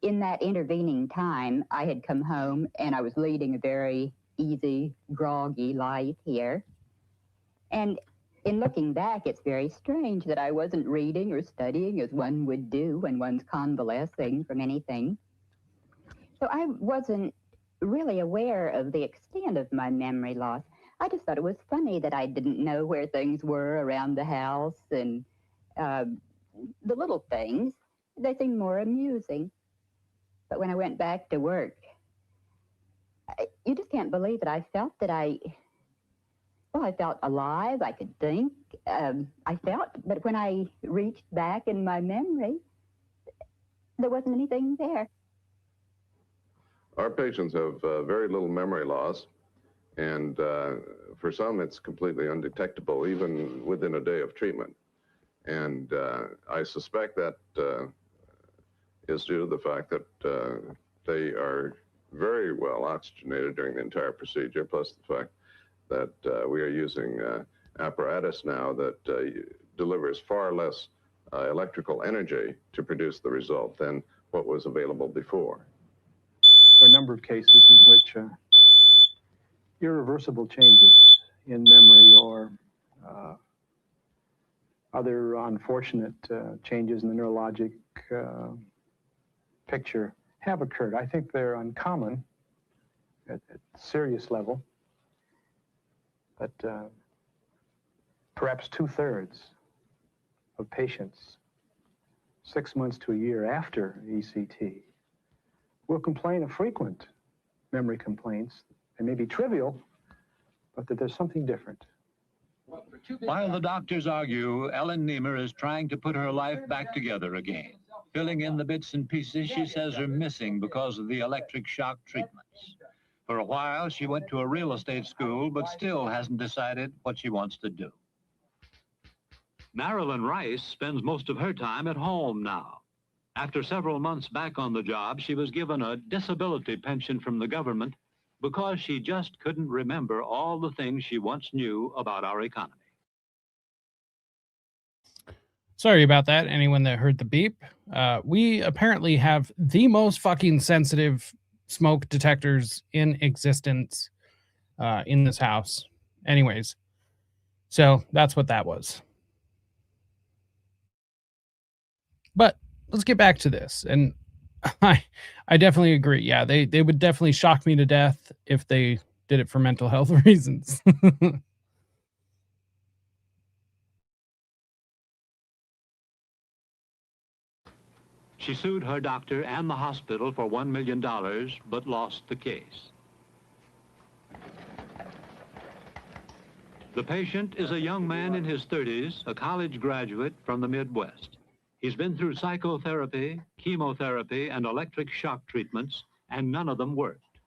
In that intervening time, I had come home and I was leading a very easy, groggy life here. And in looking back, it's very strange that I wasn't reading or studying as one would do when one's convalescing from anything. So I wasn't really aware of the extent of my memory loss. I just thought it was funny that I didn't know where things were around the house, and the little things, they seemed more amusing. But when I went back to work, you just can't believe it. I felt that I felt alive. I could think. But when I reached back in my memory, there wasn't anything there. Our patients have very little memory loss, and for some it's completely undetectable, even within a day of treatment. And I suspect that is due to the fact that they are very well oxygenated during the entire procedure, plus the fact that we are using apparatus now that delivers far less electrical energy to produce the result than what was available before. There are a number of cases in which irreversible changes in memory or other unfortunate changes in the neurologic picture have occurred. I think they're uncommon at serious level, but perhaps 2/3 of patients 6 months to a year after ECT will complain of frequent memory complaints. They may be trivial, but that there's something different. While the doctors argue, Ellen Niemer is trying to put her life back together again. filling in the bits and pieces she says are missing because of the electric shock treatments. For a while, she went to a real estate school, but still hasn't decided what she wants to do. Marilyn Rice spends most of her time at home now. After several months back on the job, she was given a disability pension from the government because she just couldn't remember all the things she once knew about our economy. Sorry about that, anyone that heard the beep. We apparently have the most fucking sensitive smoke detectors in existence in this house. Anyways, so that's what that was. But let's get back to this. And I definitely agree. Yeah, they would definitely shock me to death if they did it for mental health reasons. She sued her doctor and the hospital for $1 million, but lost the case. The patient is a young man in his 30s, a college graduate from the Midwest. He's been through psychotherapy, chemotherapy, and electric shock treatments, and none of them worked.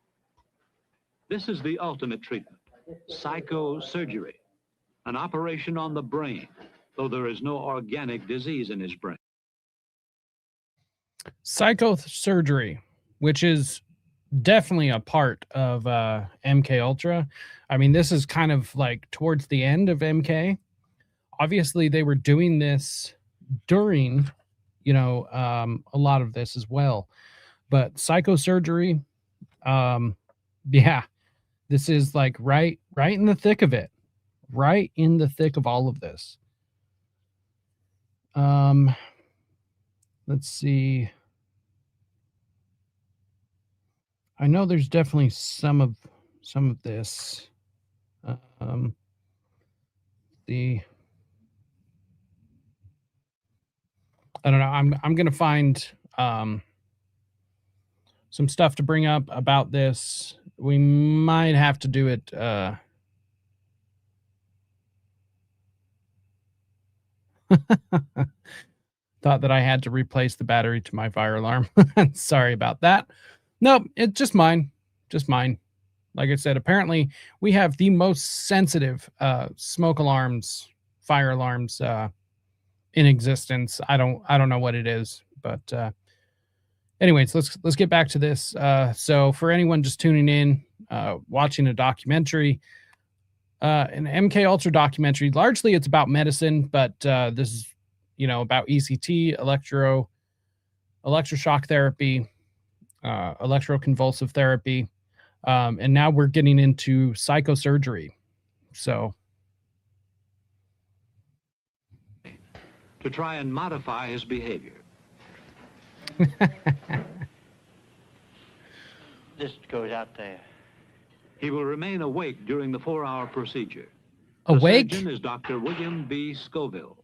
This is the ultimate treatment, psychosurgery, an operation on the brain, though there is no organic disease in his brain. Psychosurgery, which is definitely a part of MKUltra. I mean, this is kind of like towards the end of MK. Obviously, they were doing this during, a lot of this as well. But psychosurgery, yeah, this is like right in the thick of it. Right in the thick of all of this. Let's see. I know there's definitely some of this. I don't know. I'm gonna find some stuff to bring up about this. We might have to do it. Thought that I had to replace the battery to my fire alarm. Sorry about that. Nope, it's just mine. Just mine. Like I said, apparently we have the most sensitive smoke alarms, fire alarms in existence. I don't know what it is, but anyways, let's get back to this. So for anyone just tuning in, watching a documentary, an MKUltra documentary, largely it's about medicine, but this is about ECT, electroshock therapy, electroconvulsive therapy, and now we're getting into psychosurgery. So to try and modify his behavior. This goes out there. He will remain awake during the 4-hour procedure. Awake? The surgeon is Dr. William B. Scoville.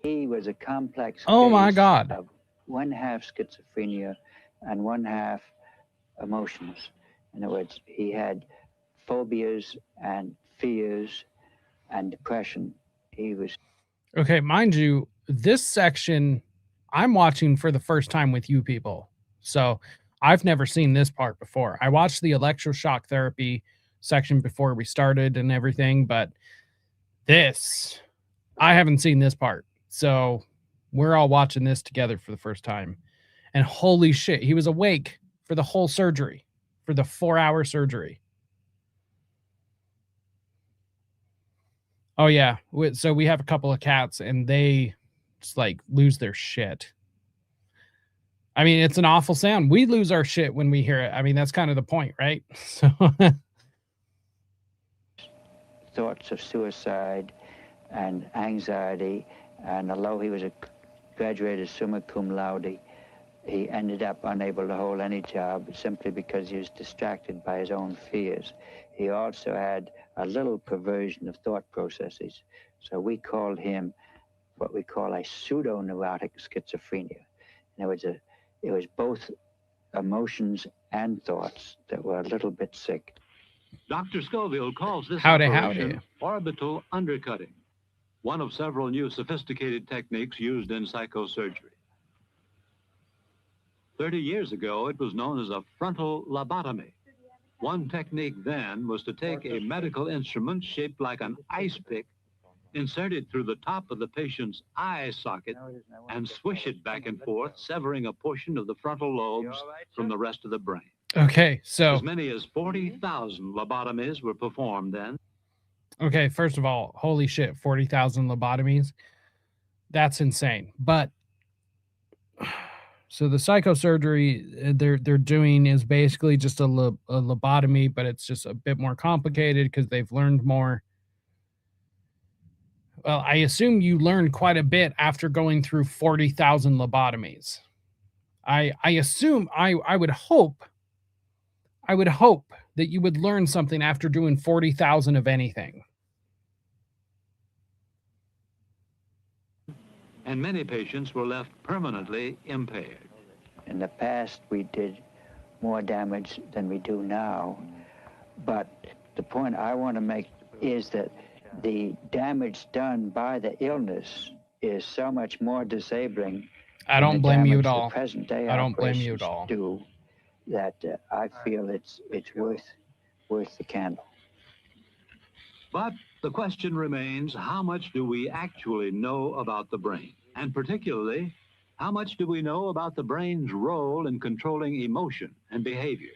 He was a complex Oh my case God. of 1/2 schizophrenia and 1/2 emotions. In other words, he had phobias and fears and depression. He was... Okay, mind you, this section I'm watching for the first time with you people. So I've never seen this part before. I watched the electroshock therapy section before we started and everything, but this, I haven't seen this part. So we're all watching this together for the first time. And holy shit, he was awake for the whole surgery, for the 4-hour surgery. Oh yeah, so we have a couple of cats and they just like lose their shit. I mean, it's an awful sound. We lose our shit when we hear it. I mean, that's kind of the point, right? So thoughts of suicide and anxiety, and although he was a graduated summa cum laude, he ended up unable to hold any job simply because he was distracted by his own fears. He also had a little perversion of thought processes, so we called him what we call a pseudo-neurotic schizophrenia. In other words, it was both emotions and thoughts that were a little bit sick. Dr. Scoville calls this howdy. orbital undercutting, one of several new sophisticated techniques used in psychosurgery. 30 years ago, it was known as a frontal lobotomy. One technique then was to take a medical instrument shaped like an ice pick, insert it through the top of the patient's eye socket, and swish it back and forth, severing a portion of the frontal lobes from the rest of the brain. Okay, so as many as 40,000 lobotomies were performed then. Okay, first of all, holy shit, 40,000 lobotomies. That's insane. But so the psychosurgery they're doing is basically just a lobotomy, but it's just a bit more complicated because they've learned more. Well, I assume you learned quite a bit after going through 40,000 lobotomies. I assume I would hope that you would learn something after doing 40,000 of anything. And many patients were left permanently impaired. In the past, we did more damage than we do now. But the point I want to make is that the damage done by the illness is so much more disabling. I don't blame you at all. Present day I don't blame you at all. Do that I feel it's worth the candle. But the question remains, how much do we actually know about the brain? And particularly, how much do we know about the brain's role in controlling emotion and behavior?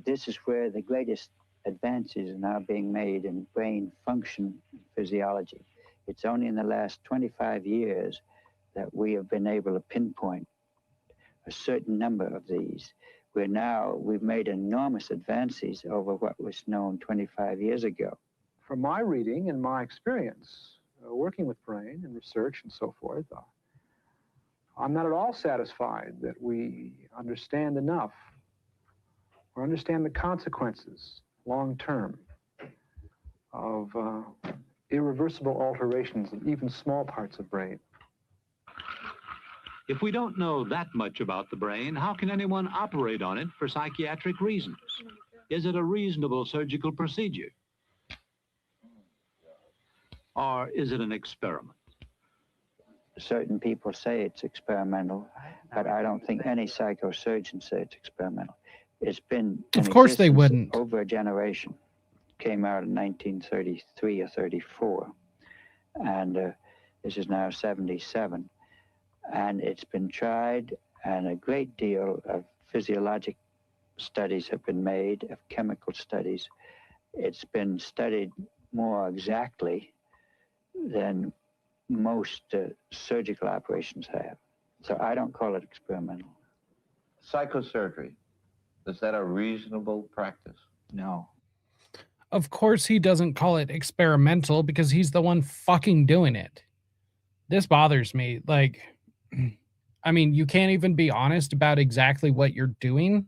This is where the greatest advances are now being made in brain function physiology. It's only in the last 25 years that we have been able to pinpoint a certain number of these. Where now we've made enormous advances over what was known 25 years ago. From my reading and my experience, working with brain and research and so forth, I'm not at all satisfied that we understand enough or understand the consequences long-term of irreversible alterations in even small parts of brain. If we don't know that much about the brain, how can anyone operate on it for psychiatric reasons? Is it a reasonable surgical procedure? Or is it an experiment? Certain people say it's experimental, but I don't think any psychosurgeon say it's experimental. It's been of course they wouldn't. Over a generation. Came out in 1933 or 34, and this is now 77. And it's been tried, and a great deal of physiologic studies have been made, of chemical studies. It's been studied more exactly than most surgical operations have. So I don't call it experimental. Psychosurgery, is that a reasonable practice? No. Of course he doesn't call it experimental because he's the one fucking doing it. This bothers me. Like, I mean, you can't even be honest about exactly what you're doing.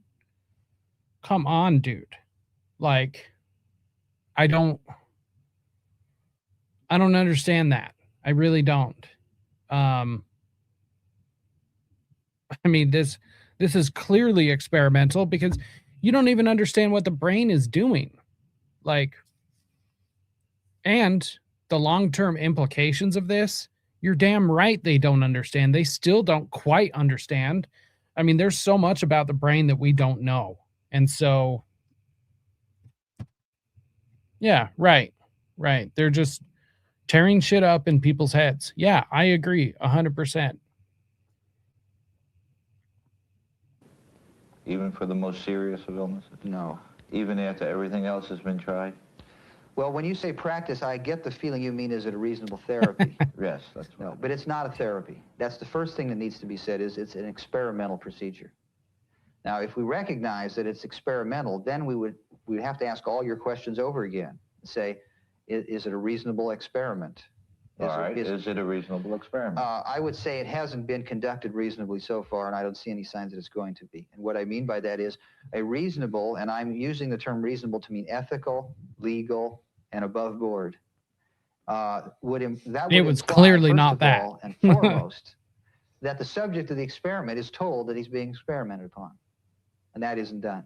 Come on, dude. Like, I don't understand that. I really don't. I mean, this is clearly experimental because you don't even understand what the brain is doing. Like, and the long-term implications of this, you're damn right they don't understand. They still don't quite understand. I mean, there's so much about the brain that we don't know. And so, yeah, right. They're just tearing shit up in people's heads. Yeah, I agree 100%. Even for the most serious of illnesses? No. Even after everything else has been tried? Well, when you say practice, I get the feeling you mean, is it a reasonable therapy? Yes, that's right. No, but it's not a therapy. That's the first thing that needs to be said, is it's an experimental procedure. Now, if we recognize that it's experimental, then we'd have to ask all your questions over again and say, is it a reasonable experiment? Is it a reasonable experiment? I would say it hasn't been conducted reasonably so far, and I don't see any signs that it's going to be. And what I mean by that is a reasonable, and I'm using the term reasonable to mean ethical, legal, and above board. It was clearly not that. And foremost, that the subject of the experiment is told that he's being experimented upon, and that isn't done.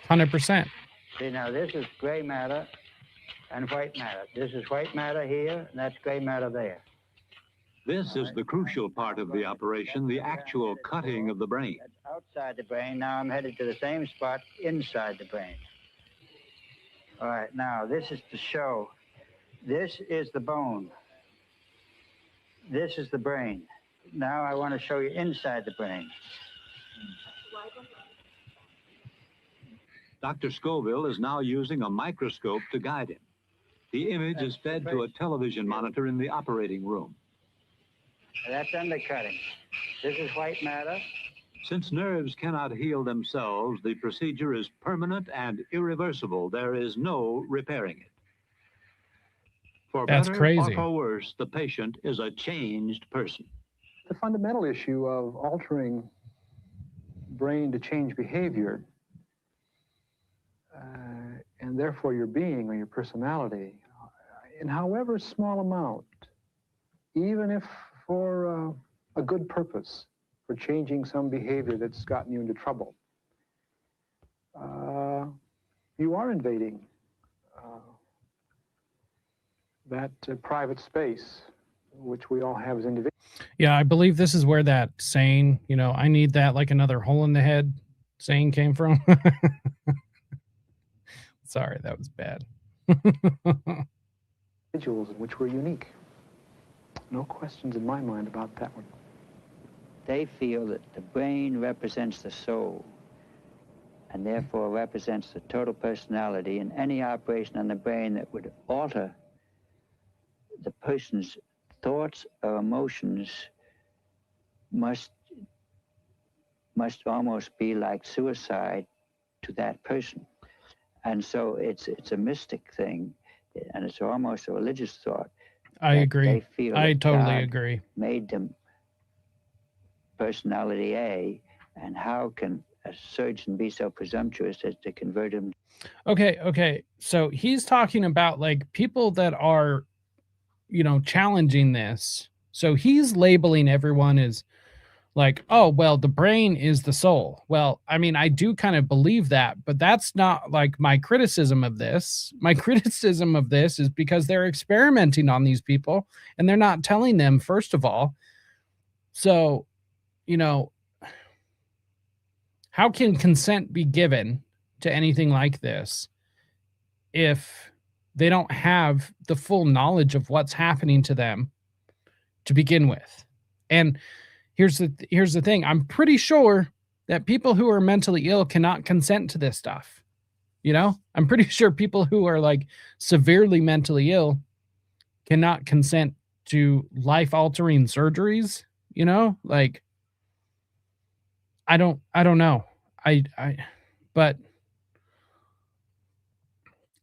100%. See, now this is gray matter and white matter. This is white matter here, and that's gray matter there. This is the crucial part of the operation, the actual cutting of the brain. That's outside the brain. Now I'm headed to the same spot inside the brain. All right, now this is to show. This is the bone. This is the brain. Now I want to show you inside the brain. Dr. Scoville is now using a microscope to guide him. The image is fed to a television monitor in the operating room. That's undercutting. This is white matter. Since nerves cannot heal themselves, the procedure is permanent and irreversible. There is no repairing it. For That's better crazy. or for worse, the patient is a changed person. The fundamental issue of altering brain to change behavior, and therefore your being or your personality, in however small amount, even if for a good purpose, for changing some behavior that's gotten you into trouble, you are invading that private space which we all have as individuals. Yeah, I believe this is where that saying, you know, I need that like another hole in the head saying came from. Sorry, that was bad. Individuals in which we're unique. No questions in my mind about that one. They feel that the brain represents the soul and therefore represents the total personality, and any operation on the brain that would alter the person's thoughts or emotions must almost be like suicide to that person. And so it's a mystic thing, and it's almost a religious thought. I agree. They feel I that totally God agree. made them personality A, and how can a surgeon be so presumptuous as to convert him? Okay. So he's talking about like people that are, you know, challenging this. So he's labeling everyone as like, oh, well, the brain is the soul. Well, I mean, I do kind of believe that, but that's not like my criticism of this. My criticism of this is because they're experimenting on these people and they're not telling them, first of all. So, you know, how can consent be given to anything like this if they don't have the full knowledge of what's happening to them to begin with? And here's the thing. I'm pretty sure that people who are mentally ill cannot consent to this stuff. You know, I'm pretty sure people who are like severely mentally ill cannot consent to life-altering surgeries, you know? Like I don't know. But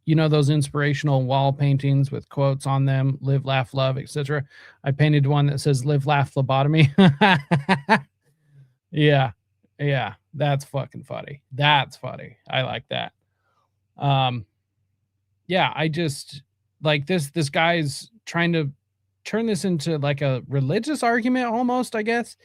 you know, those inspirational wall paintings with quotes on them, live, laugh, love, etc. I painted one that says live, laugh, phlebotomy. Yeah. That's fucking funny. That's funny. I like that. Yeah, I just like this guy's trying to turn this into like a religious argument almost, I guess.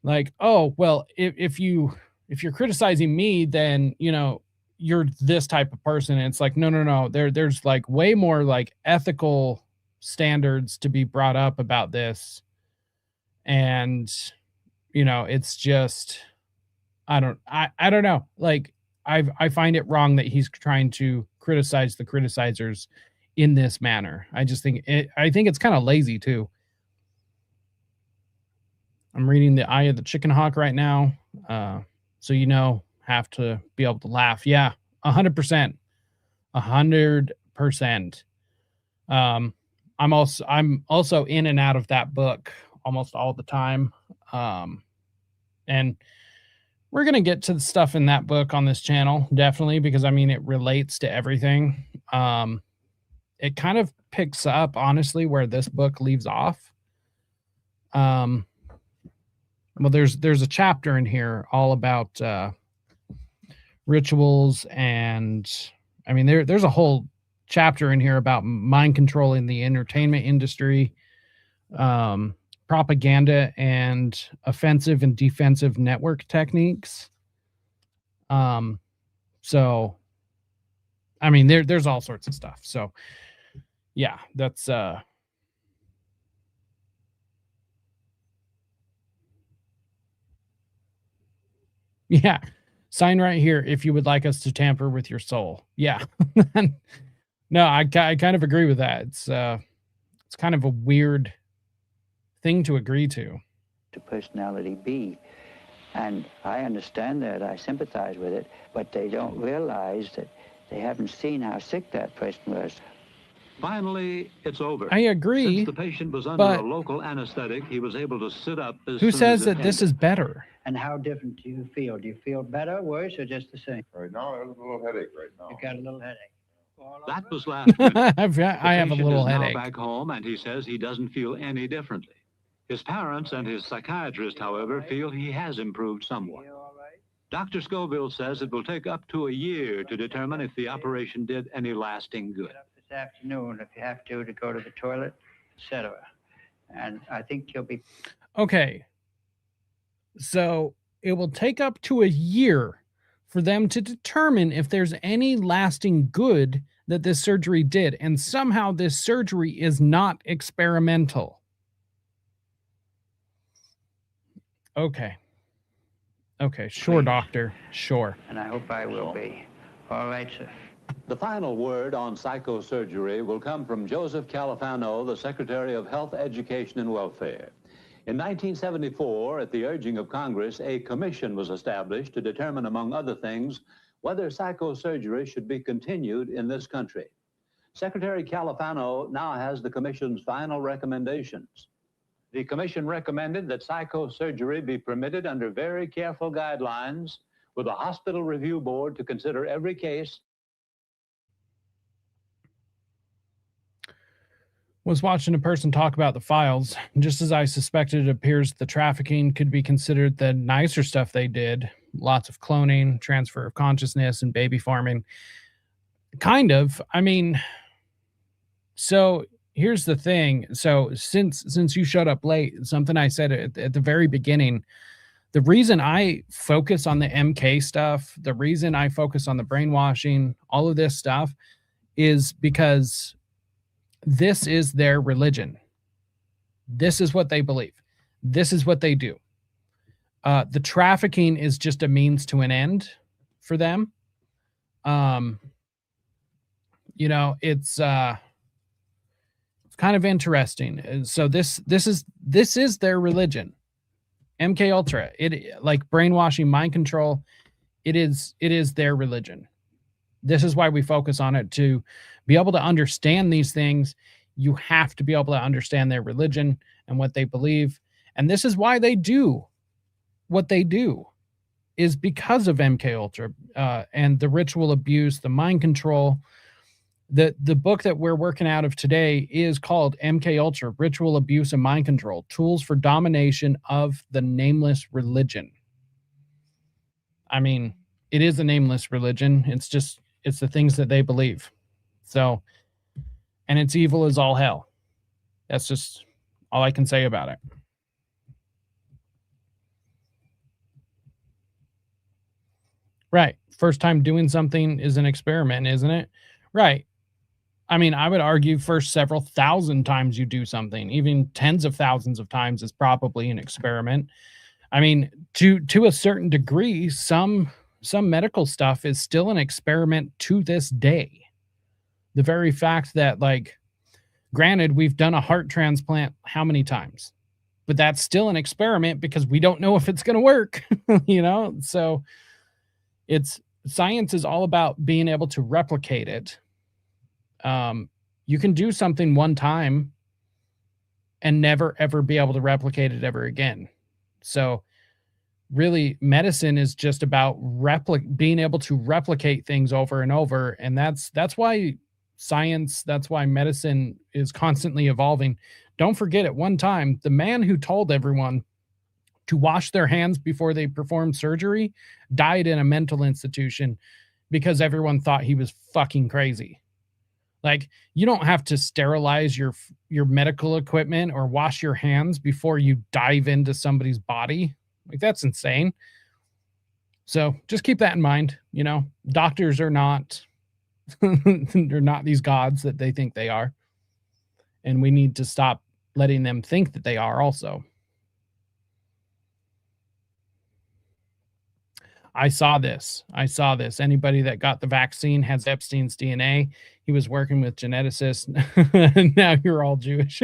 Like, oh, well, if you're criticizing me, then, you know, you're this type of person. And it's like, no. There's like way more like ethical standards to be brought up about this. And, you know, it's just, I don't know. Like, I find it wrong that he's trying to criticize the criticizers in this manner. I think it's kind of lazy too. I'm reading The Eye of the Chicken Hawk right now. So, you know, have to be able to laugh. Yeah, 100%. 100%. I'm also in and out of that book almost all the time. And we're going to get to the stuff in that book on this channel, definitely, because I mean, it relates to everything. It kind of picks up, honestly, where this book leaves off. Well, there's a chapter in here all about rituals, and I mean there's a whole chapter in here about mind controlling the entertainment industry, propaganda, and offensive and defensive network techniques. So I mean there's all sorts of stuff. So yeah, that's Yeah. Sign right here if you would like us to tamper with your soul. Yeah. No, I kind of agree with that. It's kind of a weird thing to agree to. To personality be. And I understand that, I sympathize with it, but they don't realize that they haven't seen how sick that person was. Finally, it's over. I agree. Since the patient was under a local anesthetic, he was able to sit up as who soon says as that this is better? And how different do you feel? Do you feel better, worse, or just the same? Right now, I have a little headache right now. You got a little headache. That was last week. I have a little is headache. Now back home, and he says he doesn't feel any differently. His parents and his psychiatrist, however, feel he has improved somewhat. Dr. Scoville says it will take up to a year to determine if the operation did any lasting good. Get up this afternoon if you have to go to the toilet, etc. And I think you'll be... Okay. So it will take up to a year for them to determine if there's any lasting good that this surgery did. And somehow this surgery is not experimental. Okay. Okay, sure, doctor. Sure. And I hope I will be. All right, sir. The final word on psychosurgery will come from Joseph Califano, the Secretary of Health, Education, and Welfare. In 1974, at the urging of Congress, a commission was established to determine, among other things, whether psychosurgery should be continued in this country. Secretary Califano now has the commission's final recommendations. The commission recommended that psychosurgery be permitted under very careful guidelines, with a hospital review board to consider every case. Was watching a person talk about the files. Just as I suspected, it appears the trafficking could be considered the nicer stuff they did. Lots of cloning, transfer of consciousness, and baby farming. Kind of. I mean, so here's the thing. So since you showed up late, something I said at the very beginning, the reason I focus on the MK stuff, the reason I focus on the brainwashing, all of this stuff, is because this is their religion. This is what they believe. This is what they do. The trafficking is just a means to an end for them. You know, it's kind of interesting. So this is their religion. MKUltra, it like brainwashing, mind control, it is their religion. This is why we focus on it. To be able to understand these things, you have to be able to understand their religion and what they believe. And this is why they do what they do, is because of MKUltra and the ritual abuse, the mind control. The book that we're working out of today is called MKUltra, Ritual Abuse and Mind Control, Tools for Domination of the Nameless Religion. I mean, it is a nameless religion. It's the things that they believe. So, and it's evil as all hell. That's just all I can say about it. Right. First time doing something is an experiment, isn't it? Right. I mean, I would argue first several thousand times you do something, even tens of thousands of times, is probably an experiment. I mean, to a certain degree, some medical stuff is still an experiment to this day. The very fact that, like, granted, we've done a heart transplant how many times, but that's still an experiment because we don't know if it's going to work, you know? So science is all about being able to replicate it. You can do something one time and never, ever be able to replicate it ever again. So really, medicine is just about being able to replicate things over and over. And that's why science, that's why medicine is constantly evolving. Don't forget, at one time, the man who told everyone to wash their hands before they performed surgery died in a mental institution because everyone thought he was fucking crazy. Like, you don't have to sterilize your medical equipment or wash your hands before you dive into somebody's body. Like, that's insane. So just keep that in mind. You know, doctors are not, they're not these gods that they think they are. And we need to stop letting them think that they are also. I saw this. Anybody that got the vaccine has Epstein's DNA. He was working with geneticists. Now you're all Jewish.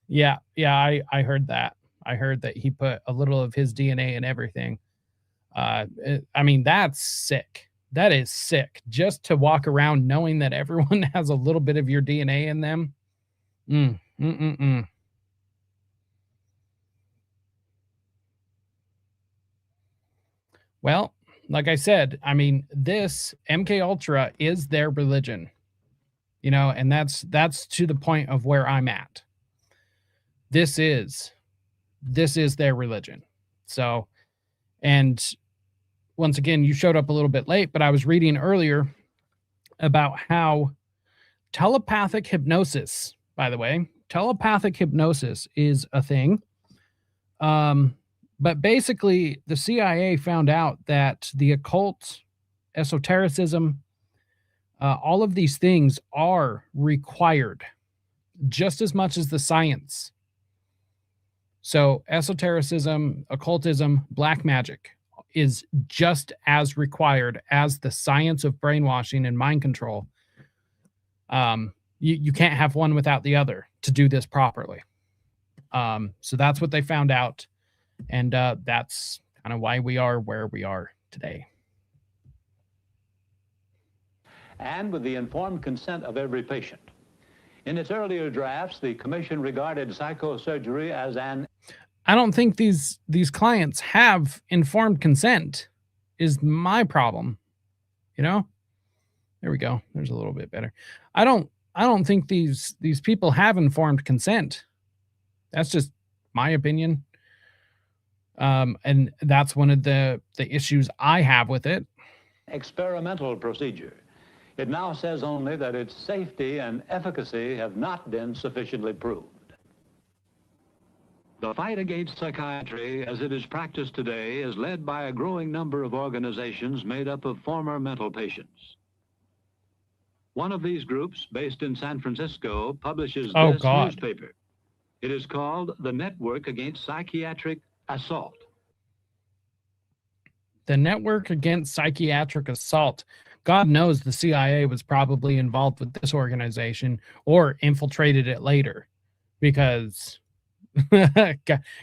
Yeah, I heard that. I heard that he put a little of his DNA in everything. I mean, that's sick. That is sick. Just to walk around knowing that everyone has a little bit of your DNA in them. Well, like I said, I mean, this MKUltra is their religion, you know, and that's to the point of where I'm at. This is their religion. So, and once again, you showed up a little bit late, but I was reading earlier about how telepathic hypnosis, by the way, telepathic hypnosis is a thing. But basically, the CIA found out that the occult, esotericism, all of these things are required just as much as the science. So esotericism, occultism, black magic is just as required as the science of brainwashing and mind control. You can't have one without the other to do this properly. So that's what they found out. And that's kind of why we are where we are today. And with the informed consent of every patient. In its earlier drafts, the commission regarded psychosurgery as an... I don't think these clients have informed consent is my problem. You know? There we go. There's a little bit better. I don't think these people have informed consent. That's just my opinion. And that's one of the issues I have with it. Experimental procedure. It now says only that its safety and efficacy have not been sufficiently proved. The fight against psychiatry as it is practiced today is led by a growing number of organizations made up of former mental patients. One of these groups, based in San Francisco, publishes this newspaper. It is called the Network Against Psychiatric Assault. The Network Against Psychiatric Assault. God knows the CIA was probably involved with this organization or infiltrated it later, because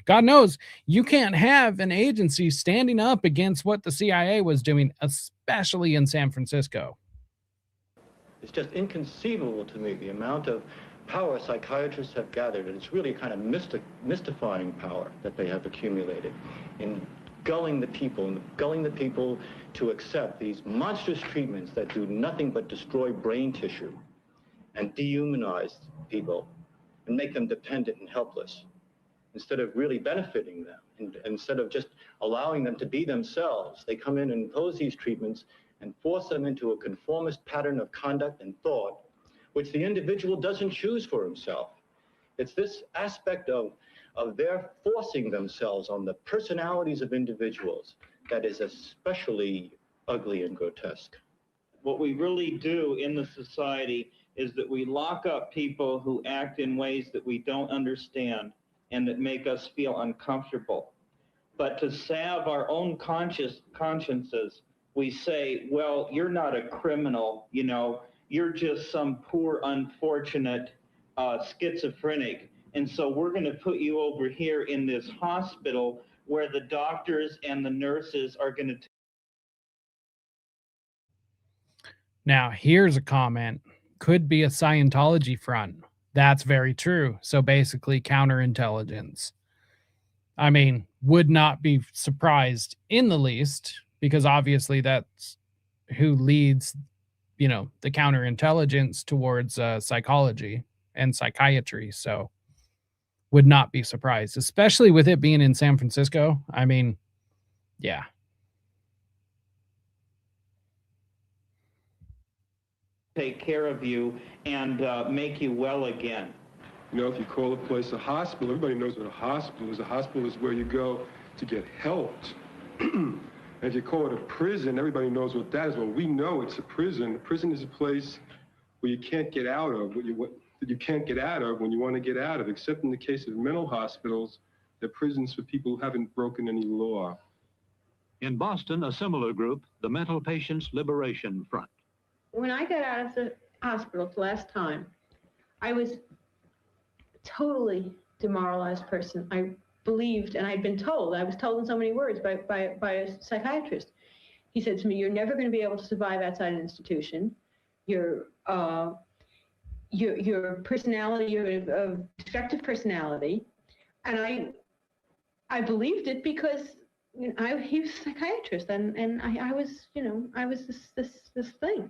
God knows you can't have an agency standing up against what the CIA was doing, especially in San Francisco. It's just inconceivable to me the amount of power psychiatrists have gathered, and it's really kind of mystifying power that they have accumulated in gulling the people to accept these monstrous treatments that do nothing but destroy brain tissue and dehumanize people and make them dependent and helpless, instead of really benefiting them. And instead of just allowing them to be themselves, they come in and impose these treatments and force them into a conformist pattern of conduct and thought, which the individual doesn't choose for himself. It's this aspect of their forcing themselves on the personalities of individuals that is especially ugly and grotesque. What we really do in the society is that we lock up people who act in ways that we don't understand and that make us feel uncomfortable. But to salve our own consciences, we say, well, you're not a criminal, you know, you're just some poor, unfortunate schizophrenic. And so we're going to put you over here in this hospital where the doctors and the nurses are going to... Now, here's a comment. Could be a Scientology front. That's very true. So basically counterintelligence. I mean, would not be surprised in the least, because obviously that's who leads, you know, the counterintelligence towards psychology and psychiatry. So would not be surprised, especially with it being in San Francisco. I mean, yeah. Take care of you and make you well again. You know, if you call a place a hospital, everybody knows what a hospital is. A hospital is where you go to get helped. And if you call it a prison, everybody knows what that is. Well, we know it's a prison. A prison is a place where you can't get out of, what you can't get out of when you want to get out of, except in the case of mental hospitals, they're prisons for people who haven't broken any law. In Boston, a similar group, the Mental Patients Liberation Front. When I got out of the hospital the last time, I was a totally demoralized person. I believed, and I'd been told, I was told in so many words by a psychiatrist. He said to me, "You're never going to be able to survive outside an institution. Your personality, your destructive personality," and I believed it because he was a psychiatrist, and I was, I was this thing,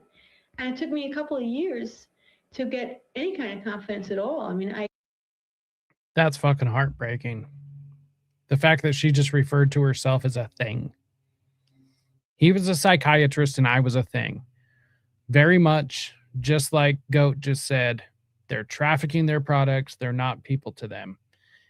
and it took me a couple of years to get any kind of confidence at all. I mean, That's fucking heartbreaking. The fact that she just referred to herself as a thing. He was a psychiatrist and I was a thing. Very much just like Goat just said, they're trafficking their products. They're not people to them.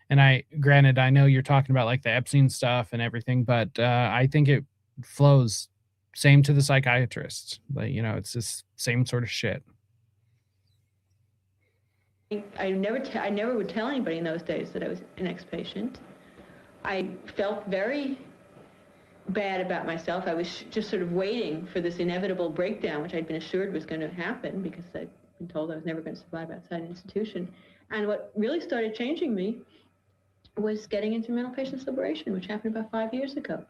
And granted, I know you're talking about like the Epstein stuff and everything, but I think it flows same to the psychiatrists. Like, it's this same sort of shit. I never would tell anybody in those days that I was an ex-patient. I felt very bad about myself. I was just sort of waiting for this inevitable breakdown, which I'd been assured was going to happen because I'd been told I was never going to survive outside an institution. And what really started changing me was getting into Mental Patients Liberation, which happened about 5 years ago.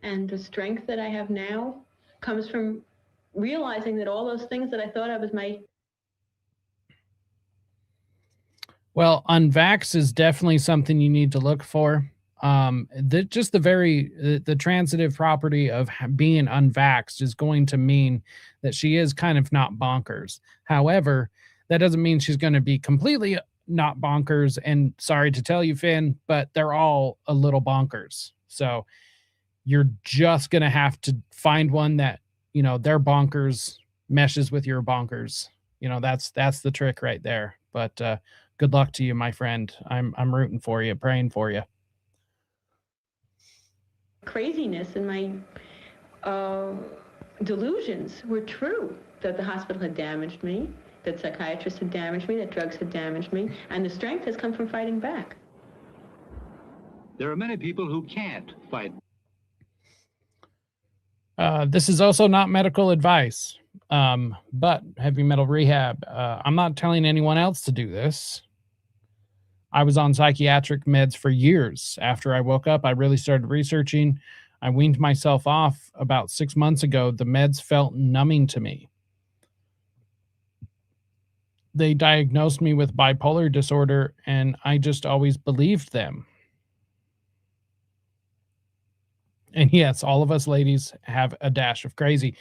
And the strength that I have now comes from realizing that all those things that I thought I was my... Well, unvax is definitely something you need to look for. The transitive property of being unvaxxed is going to mean that she is kind of not bonkers. However, that doesn't mean she's going to be completely not bonkers. And sorry to tell you, Finn, but they're all a little bonkers. So you're just going to have to find one that, their bonkers meshes with your bonkers. That's the trick right there. But good luck to you, my friend. I'm rooting for you, praying for you. Craziness and my delusions were true, that the hospital had damaged me, that psychiatrists had damaged me, that drugs had damaged me, and the strength has come from fighting back. There are many people who can't fight. This is also not medical advice, but heavy metal rehab. I'm not telling anyone else to do this. I was on psychiatric meds for years. After I woke up, I really started researching. I weaned myself off about 6 months ago. The meds felt numbing to me. They diagnosed me with bipolar disorder, and I just always believed them. And yes, all of us ladies have a dash of crazy.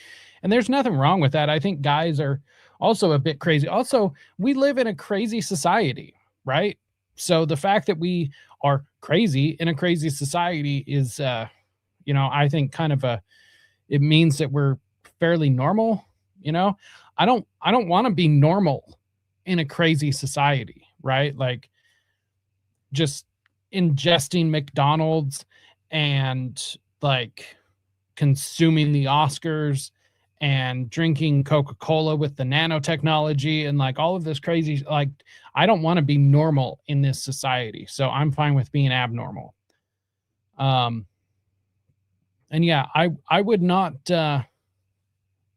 And there's nothing wrong with that. I think guys are also a bit crazy. Also, we live in a crazy society, right? So the fact that we are crazy in a crazy society is, I think it means that we're fairly normal. I don't want to be normal in a crazy society, right? Like just ingesting McDonald's and like consuming the Oscars and drinking Coca-Cola with the nanotechnology and like all of this crazy, like I don't want to be normal in this society. So I'm fine with being abnormal. And yeah, I would not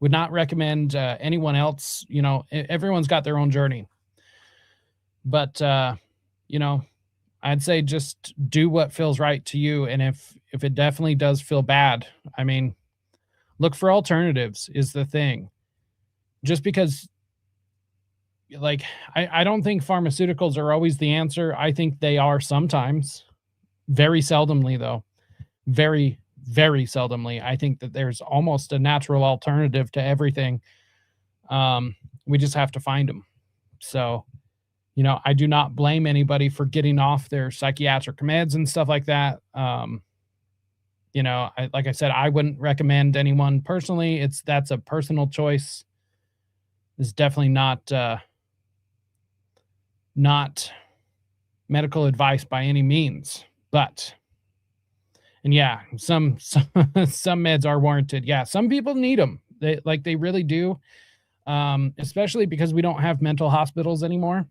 recommend anyone else, everyone's got their own journey, but I'd say just do what feels right to you. And if it definitely does feel bad, I mean, look for alternatives is the thing. Just because, like, I don't think pharmaceuticals are always the answer. I think they are sometimes. Very seldomly, though. Very, very seldomly. I think that there's almost a natural alternative to everything. We just have to find them. So... I do not blame anybody for getting off their psychiatric meds and stuff like that. Like I said, I wouldn't recommend anyone personally. That's a personal choice. It's definitely not medical advice by any means. But, and yeah, some meds are warranted. Yeah, some people need them. They really do. Especially because we don't have mental hospitals anymore.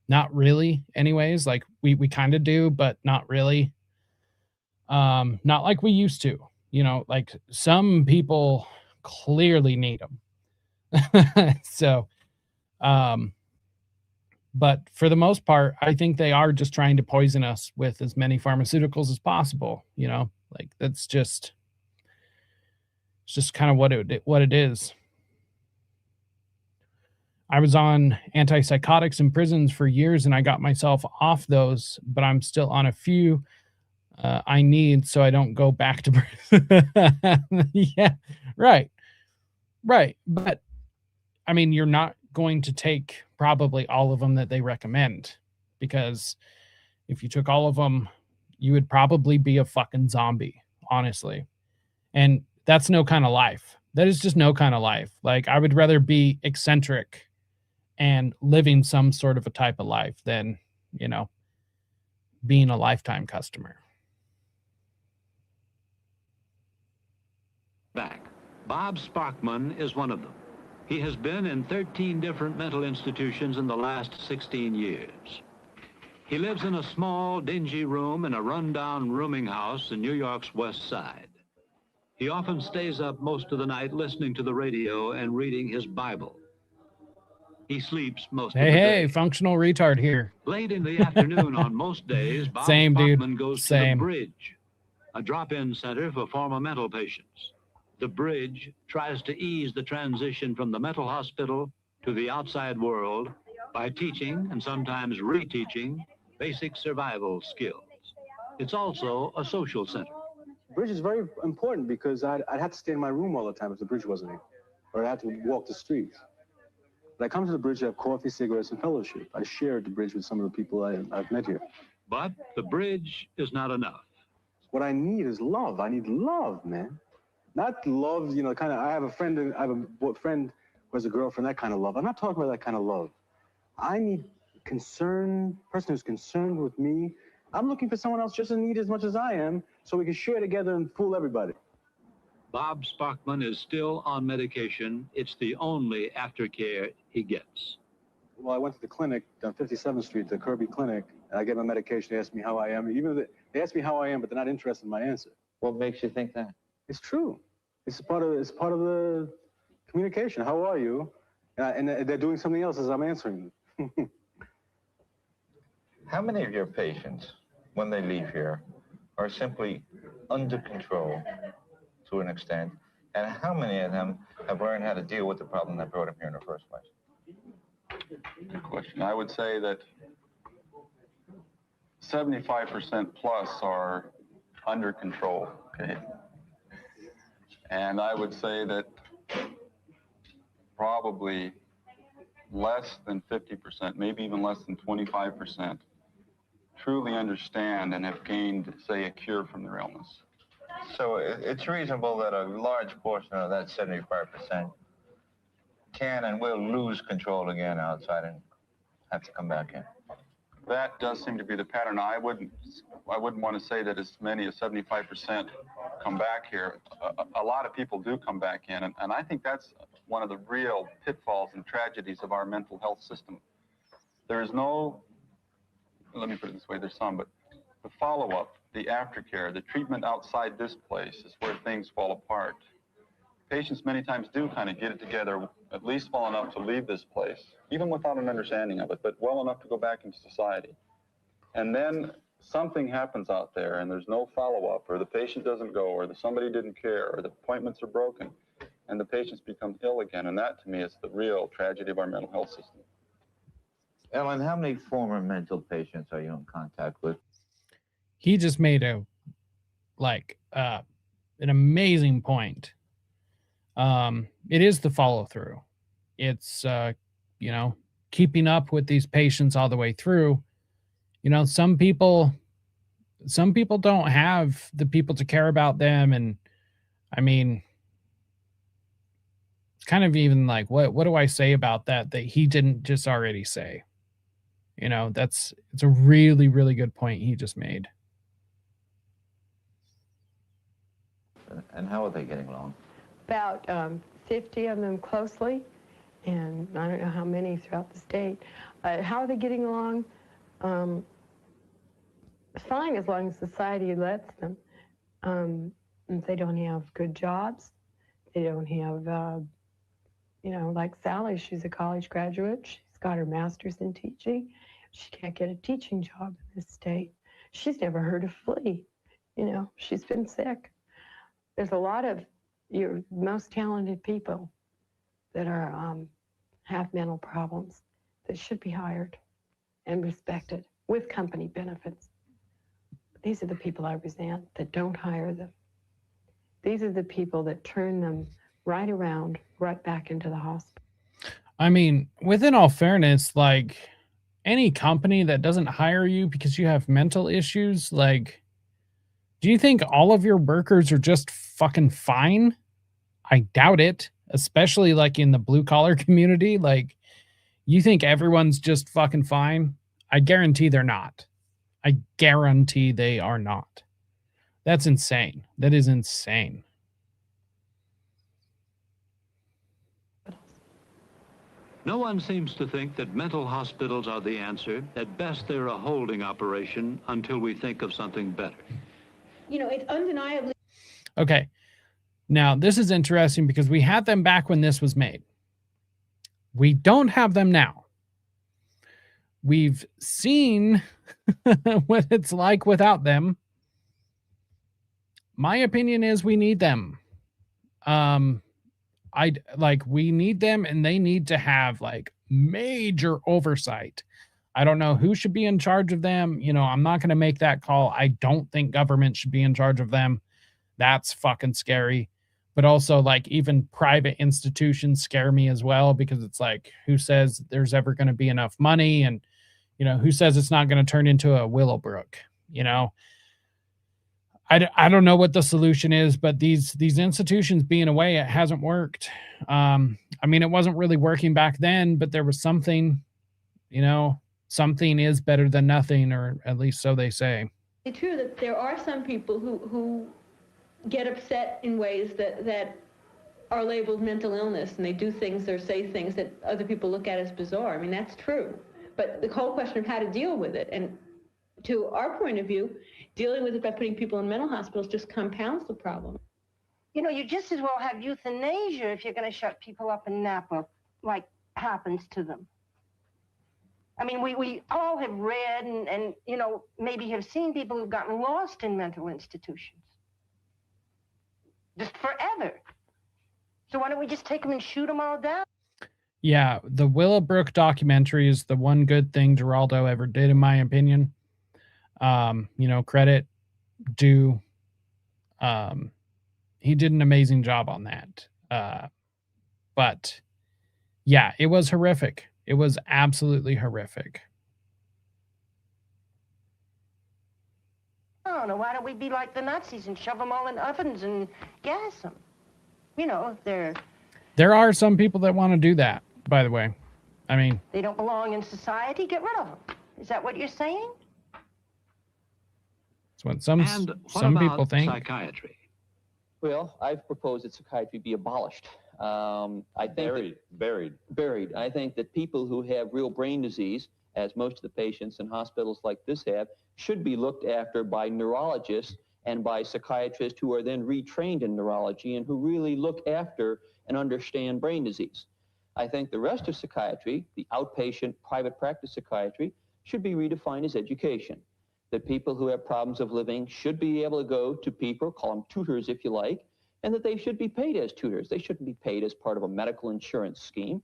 Not really, anyways. Like we kind of do, but not really. Not like we used to. You know, like some people clearly need them. So, but for the most part, I think they are just trying to poison us with as many pharmaceuticals as possible. You know, like that's just, it's just kind of what it is. I was on antipsychotics in prisons for years and I got myself off those, but I'm still on a few I need so I don't go back to prison. Yeah, right. Right. But I mean, you're not going to take probably all of them that they recommend, because if you took all of them, you would probably be a fucking zombie, honestly. And that's no kind of life. That is just no kind of life. Like, I would rather be eccentric and living some sort of a type of life than, you know, being a lifetime customer. Back. Bob Sparkman is one of them. He has been in 13 different mental institutions in the last 16 years. He lives in a small, dingy room in a rundown rooming house in New York's West Side. He often stays up most of the night listening to the radio and reading his Bible. He sleeps most of the day. Hey, functional retard here. Late in the afternoon on most days, Bob Same, Sparkman dude. goes Same. to the Bridge, a drop-in center for former mental patients. The Bridge tries to ease the transition from the mental hospital to the outside world by teaching and sometimes reteaching basic survival skills. It's also a social center. Bridge is very important because I'd have to stay in my room all the time if the Bridge wasn't here, or I'd have to walk the streets. But I come to the Bridge, I have coffee, cigarettes, and fellowship. I share at the Bridge with some of the people I've met here. But the Bridge is not enough. What I need is love. I need love, man. Not love, you know, kind of, I have a friend who has a girlfriend, that kind of love. I'm not talking about that kind of love. I need concern, person who's concerned with me. I'm looking for someone else just in need as much as I am, so we can share together and fool everybody. Bob Sparkman is still on medication. It's the only aftercare he gets. Well, I went to the clinic on 57th Street, the Kirby Clinic, and I get my medication. They ask me how I am. Even if they ask me how I am, but they're not interested in my answer. What makes you think that? It's true. It's part of the communication. How are you? And they're doing something else as I'm answering them. How many of your patients, when they leave here, are simply under control to an extent, and how many of them have learned how to deal with the problem that brought them here in the first place? Good question. I would say that 75% plus are under control, okay? And I would say that probably less than 50%, maybe even less than 25%, truly understand and have gained, say, a cure from their illness. So it's reasonable that a large portion of that 75% can and will lose control again outside and have to come back in. That does seem to be the pattern. I wouldn't want to say that as many as 75% come back here. A lot of people do come back in, and I think that's one of the real pitfalls and tragedies of our mental health system. There is no, let me put it this way, there's some, but the follow-up, the aftercare, the treatment outside this place is where things fall apart. Patients many times do kind of get it together, at least well enough to leave this place, even without an understanding of it, but well enough to go back into society. And then something happens out there and there's no follow-up, or the patient doesn't go, or somebody didn't care, or the appointments are broken, and the patients become ill again. And that, to me, is the real tragedy of our mental health system. Ellen, how many former mental patients are you in contact with? He just made an amazing point. It is the follow through. It's, keeping up with these patients all the way through. You know, some people don't have the people to care about them. And I mean, it's kind of even like, what do I say about that he didn't just already say? You know, it's a really, really good point he just made. And how are they getting along? About 50 of them closely, and I don't know how many throughout the state. How are they getting along? Fine, as long as society lets them. They don't have good jobs. They don't have, you know, like Sally, she's a college graduate. She's got her master's in teaching. She can't get a teaching job in this state. She's never heard of flea. You know, she's been sick. There's a lot of your most talented people that are have mental problems that should be hired and respected with company benefits. These are the people I resent that don't hire them. These are the people that turn them right around, right back into the hospital. I mean, within all fairness, like any company that doesn't hire you because you have mental issues, like, do you think all of your workers are just fucking fine? I doubt it, especially like in the blue collar community. Like, you think everyone's just fucking fine? I guarantee they're not. I guarantee they are not. That's insane. That is insane. No one seems to think that mental hospitals are the answer. At best, they're a holding operation until we think of something better. You know, it's undeniably... Okay. Now, this is interesting because we had them back when this was made. We don't have them now. We've seen what it's like without them. My opinion is we need them. We need them, and they need to have like major oversight. I don't know who should be in charge of them. You know, I'm not going to make that call. I don't think government should be in charge of them. That's fucking scary. But also, like, even private institutions scare me as well, because it's like, who says there's ever going to be enough money? And, you know, who says it's not going to turn into a Willowbrook? You know, I don't know what the solution is, but these institutions being away, it hasn't worked. I mean, it wasn't really working back then, but there was something, you know, something is better than nothing, or at least so they say. It's true that there are some people who get upset in ways that are labeled mental illness, and they do things or say things that other people look at as bizarre. I mean, that's true. But the whole question of how to deal with it, and to our point of view, dealing with it by putting people in mental hospitals just compounds the problem. You know, you just as well have euthanasia if you're going to shut people up in Napa, like happens to them. I mean, we all have read and, you know, maybe have seen people who've gotten lost in mental institutions. Just forever. So why don't we just take them and shoot them all down? Yeah, the Willowbrook documentary is the one good thing Geraldo ever did, in my opinion. You know, credit due. He did an amazing job on that. But yeah, it was horrific. It was absolutely horrific. I don't know, why don't we be like the Nazis and shove them all in ovens and gas them? You know, There are some people that want to do that, by the way. I mean, they don't belong in society, get rid of them. Is that what you're saying? It's what some people think. Psychiatry? Well, I've proposed that psychiatry be abolished. I think buried. I think that people who have real brain disease, as most of the patients in hospitals like this have, should be looked after by neurologists and by psychiatrists who are then retrained in neurology and who really look after and understand brain disease. I think the rest of psychiatry, the outpatient private practice psychiatry, should be redefined as education. That people who have problems of living should be able to go to people, call them tutors if you like, and that they should be paid as tutors. They shouldn't be paid as part of a medical insurance scheme.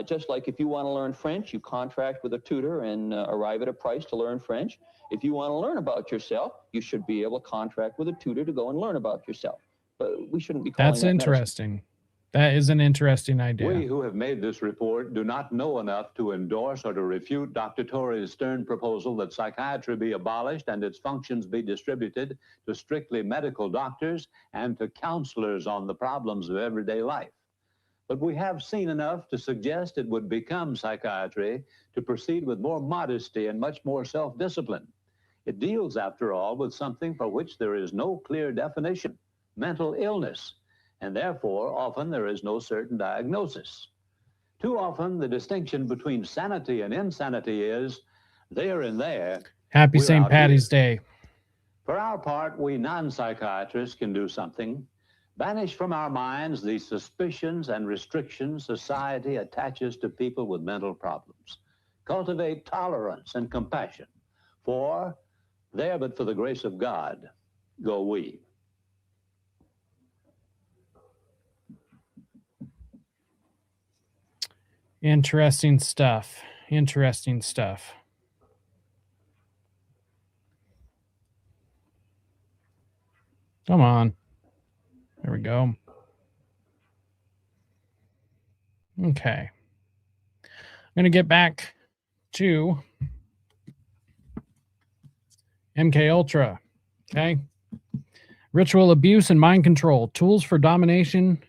Just like if you want to learn French, you contract with a tutor and arrive at a price to learn French. If you want to learn about yourself, you should be able to contract with a tutor to go and learn about yourself. But we shouldn't be calling That's that interesting. Medicine. That is an interesting idea. We who have made this report do not know enough to endorse or to refute Dr. Torrey's stern proposal that psychiatry be abolished and its functions be distributed to strictly medical doctors and to counselors on the problems of everyday life. But we have seen enough to suggest it would become psychiatry to proceed with more modesty and much more self-discipline. It deals, after all, with something for which there is no clear definition, mental illness. And therefore, often there is no certain diagnosis. Too often, the distinction between sanity and insanity is there and there. Happy St. Patty's Day. For our part, we non-psychiatrists can do something. Banish from our minds the suspicions and restrictions society attaches to people with mental problems. Cultivate tolerance and compassion. For there, but for the grace of God, go we. Interesting stuff. Interesting stuff. Come on. There we go. Okay. I'm going to get back to MKUltra. Okay. Ritual abuse and mind control. Tools for domination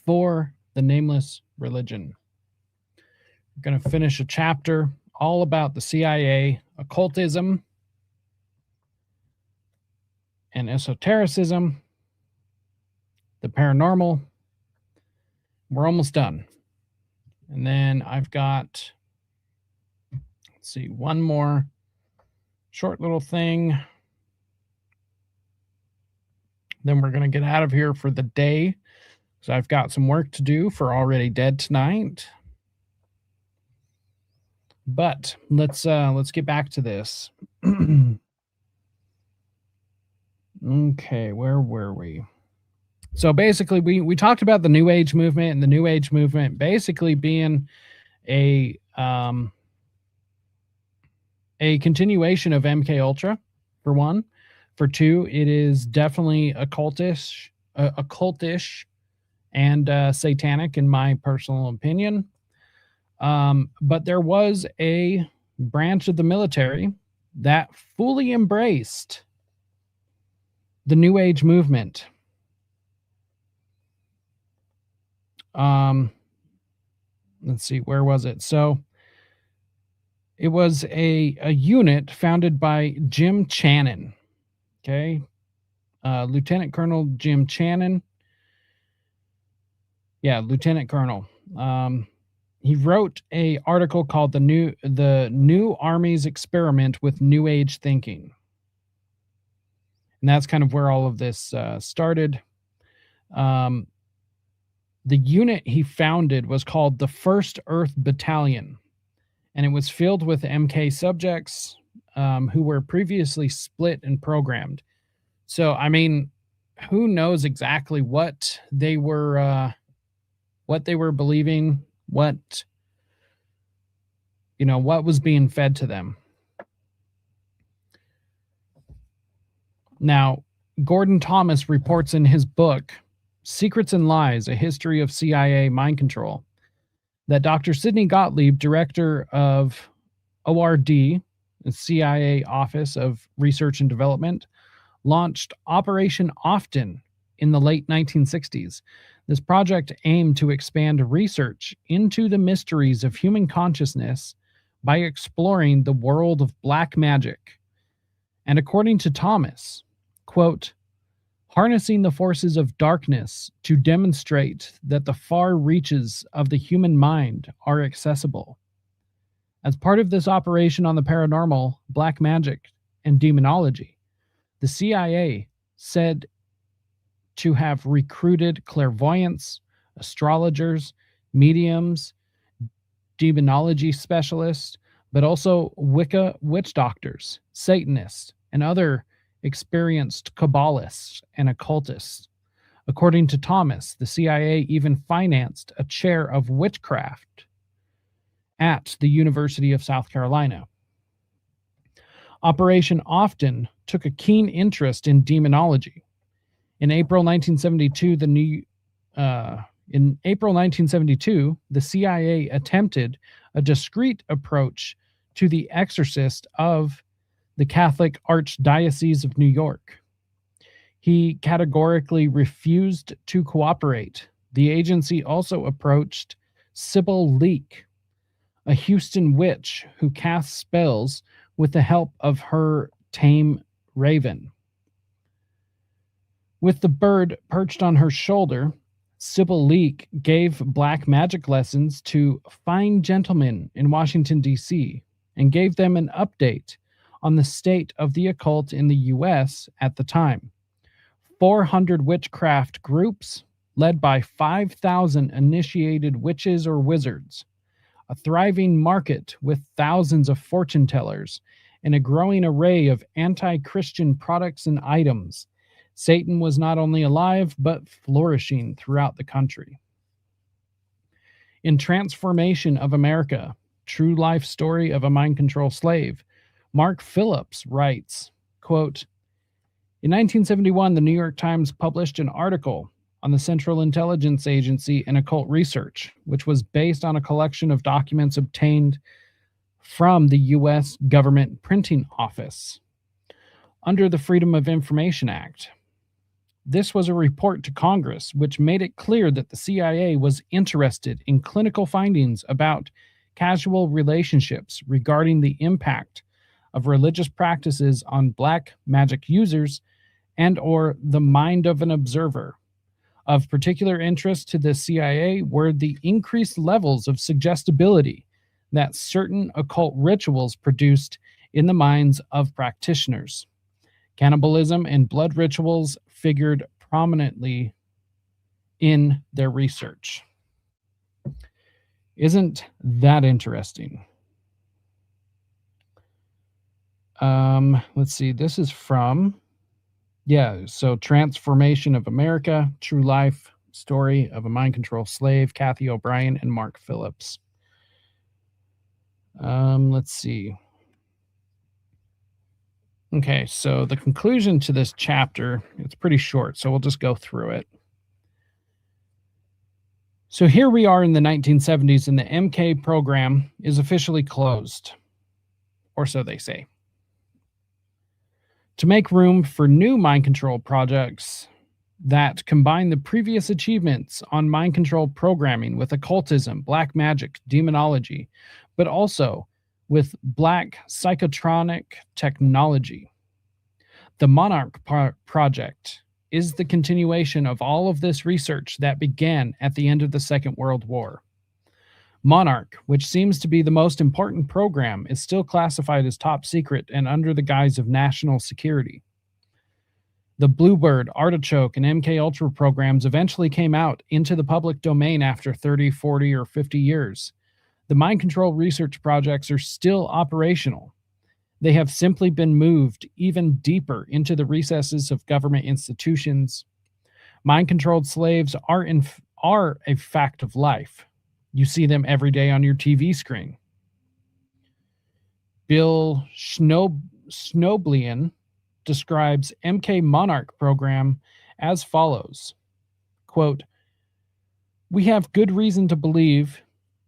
for the nameless religion. I'm going to finish a chapter all about the CIA, occultism, and esotericism, the paranormal. We're almost done. And then I've got, let's see, one more short little thing. Then we're going to get out of here for the day. So I've got some work to do for Already Dead tonight. But let's get back to this. Okay, where were we? So basically, we talked about the New Age movement, and the New Age movement basically being a continuation of MKUltra, for one. For two, it is definitely occultish and satanic, in my personal opinion. But there was a branch of the military that fully embraced the New Age movement. Let's see, where was it? So it was a unit founded by Jim Channon. Okay. Lieutenant Colonel Jim Channon. Yeah, Lieutenant Colonel. He wrote an article called the New Army's Experiment with New Age Thinking. And that's kind of where all of this started. The unit he founded was called the First Earth Battalion, and it was filled with MK subjects who were previously split and programmed. So, I mean, who knows exactly what they were believing, what was being fed to them. Now, Gordon Thomas reports in his book, Secrets and Lies, A History of CIA Mind Control, that Dr. Sidney Gottlieb, director of ORD, the CIA Office of Research and Development, launched Operation Often in the late 1960s. This project aimed to expand research into the mysteries of human consciousness by exploring the world of black magic. And according to Thomas, quote, harnessing the forces of darkness to demonstrate that the far reaches of the human mind are accessible. As part of this operation on the paranormal, black magic, and demonology, the CIA said to have recruited clairvoyants, astrologers, mediums, demonology specialists, but also Wicca witch doctors, Satanists, and other experienced Kabbalists and occultists. According to Thomas, the CIA even financed a chair of witchcraft at the University of South Carolina. Operation Often took a keen interest in demonology. In April 1972, the CIA attempted a discreet approach to the exorcist of the Catholic Archdiocese of New York. He categorically refused to cooperate. The agency also approached Sybil Leek, a Houston witch who casts spells with the help of her tame raven. With the bird perched on her shoulder, Sybil Leek gave black magic lessons to fine gentlemen in Washington, D.C., and gave them an update on the state of the occult in the U.S. at the time. 400 witchcraft groups, led by 5,000 initiated witches or wizards, a thriving market with thousands of fortune tellers, and a growing array of anti-Christian products and items. Satan was not only alive, but flourishing throughout the country. In Transformation of America, True Life Story of a Mind Control Slave, Mark Phillips writes, quote, in 1971, the New York Times published an article on the Central Intelligence Agency and occult research, which was based on a collection of documents obtained from the U.S. Government Printing Office under the Freedom of Information Act. This was a report to Congress which made it clear that the CIA was interested in clinical findings about casual relationships regarding the impact of religious practices on black magic users and or the mind of an observer. Of particular interest to the CIA were the increased levels of suggestibility that certain occult rituals produced in the minds of practitioners. Cannibalism and blood rituals figured prominently in their research. Isn't that interesting? Let's see. This is from, so Transformation of America, True Life Story of a Mind Control Slave, Kathy O'Brien and Mark Phillips. Let's see. Okay, so the conclusion to this chapter, it's pretty short, so we'll just go through it. So here we are in the 1970s, and the MK program is officially closed, or so they say. To make room for new mind control projects that combine the previous achievements on mind control programming with occultism, black magic, demonology, but also with black psychotronic technology. The Monarch Project is the continuation of all of this research that began at the end of the Second World War. Monarch, which seems to be the most important program, is still classified as top secret and under the guise of national security. The Bluebird, Artichoke, and MKUltra programs eventually came out into the public domain after 30, 40, or 50 years. The mind control research projects are still operational. They have simply been moved even deeper into the recesses of government institutions. Mind-controlled slaves are a fact of life. You see them every day on your TV screen. Bill Schnoblian describes MK Monarch program as follows, quote, we have good reason to believe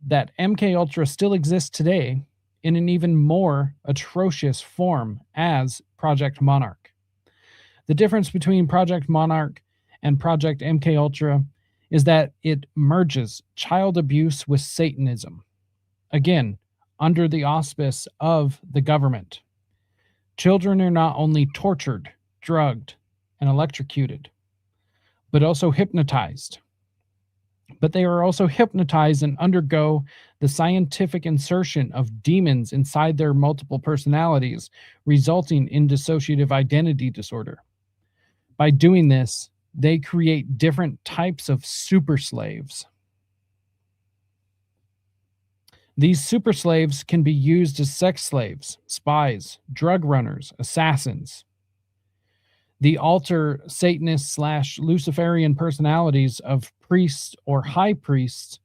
that MKUltra still exists today in an even more atrocious form as Project Monarch. The difference between Project Monarch and Project MKUltra is that it merges child abuse with Satanism, again, under the auspice of the government. Children are not only tortured, drugged, and electrocuted, but also hypnotized. But they are also hypnotized and undergo the scientific insertion of demons inside their multiple personalities, resulting in dissociative identity disorder. By doing this, they create different types of super slaves. These super slaves can be used as sex slaves, spies, drug runners, assassins. The alter Satanist / Luciferian personalities of priests or high priests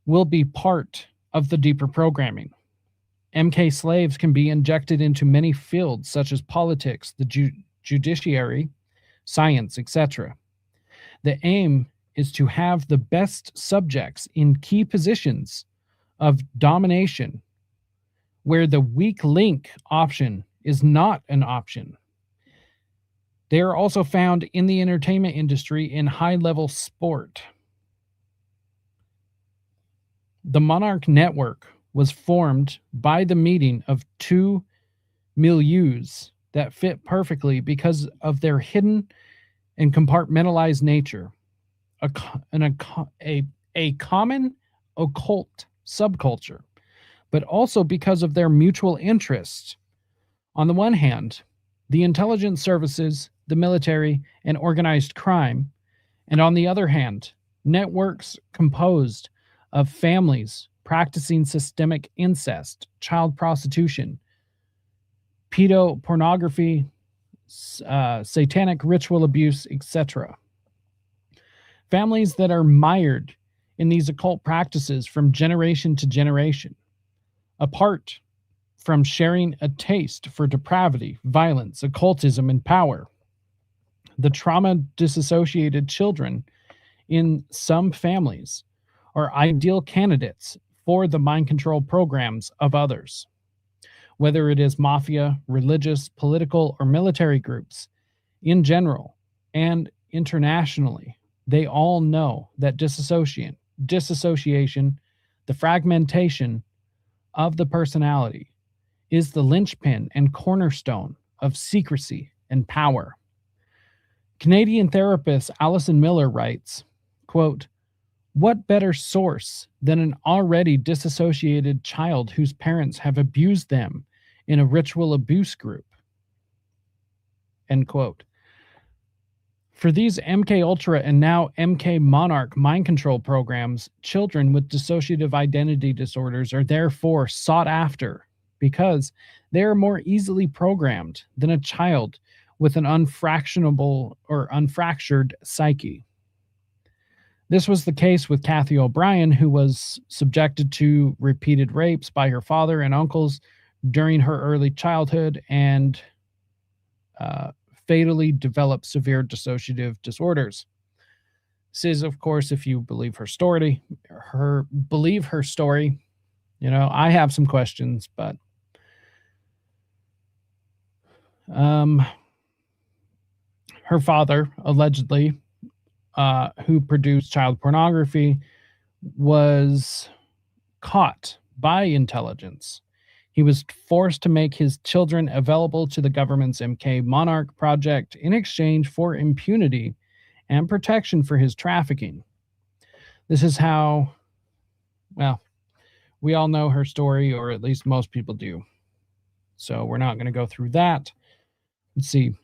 will be part of the deeper programming. MK slaves can be injected into many fields such as politics, the judiciary, science, etc. The aim is to have the best subjects in key positions of domination, where the weak link option is not an option. They are also found in the entertainment industry in high-level sport. The Monarch Network was formed by the meeting of two milieus that fit perfectly because of their hidden and compartmentalized nature. A common occult subculture, but also because of their mutual interest On the one hand, the intelligence services, the military, and organized crime, and on the other hand, networks composed of families practicing systemic incest, child prostitution, pedopornography, satanic ritual abuse, etc. Families that are mired in these occult practices from generation to generation, apart from sharing a taste for depravity, violence, occultism, and power. The trauma-disassociated children in some families are ideal candidates for the mind control programs of others. Whether it is mafia, religious, political, or military groups, in general and internationally, they all know that dissociation, the fragmentation of the personality, is the linchpin and cornerstone of secrecy and power. Canadian therapist Alison Miller writes, quote, "What better source than an already disassociated child whose parents have abused them in a ritual abuse group?" End quote. For these MKUltra and now MK Monarch mind control programs, children with dissociative identity disorders are therefore sought after because they are more easily programmed than a child with an unfractionable or unfractured psyche. This was the case with Kathy O'Brien, who was subjected to repeated rapes by her father and uncles during her early childhood and fatally developed severe dissociative disorders. This is, of course, if you believe her story, you know, I have some questions, but her father, allegedly, who produced child pornography, was caught by intelligence. He was forced to make his children available to the government's MK Monarch project in exchange for impunity and protection for his trafficking. This is how, well, we all know her story, or at least most people do. So we're not going to go through that. Let's see.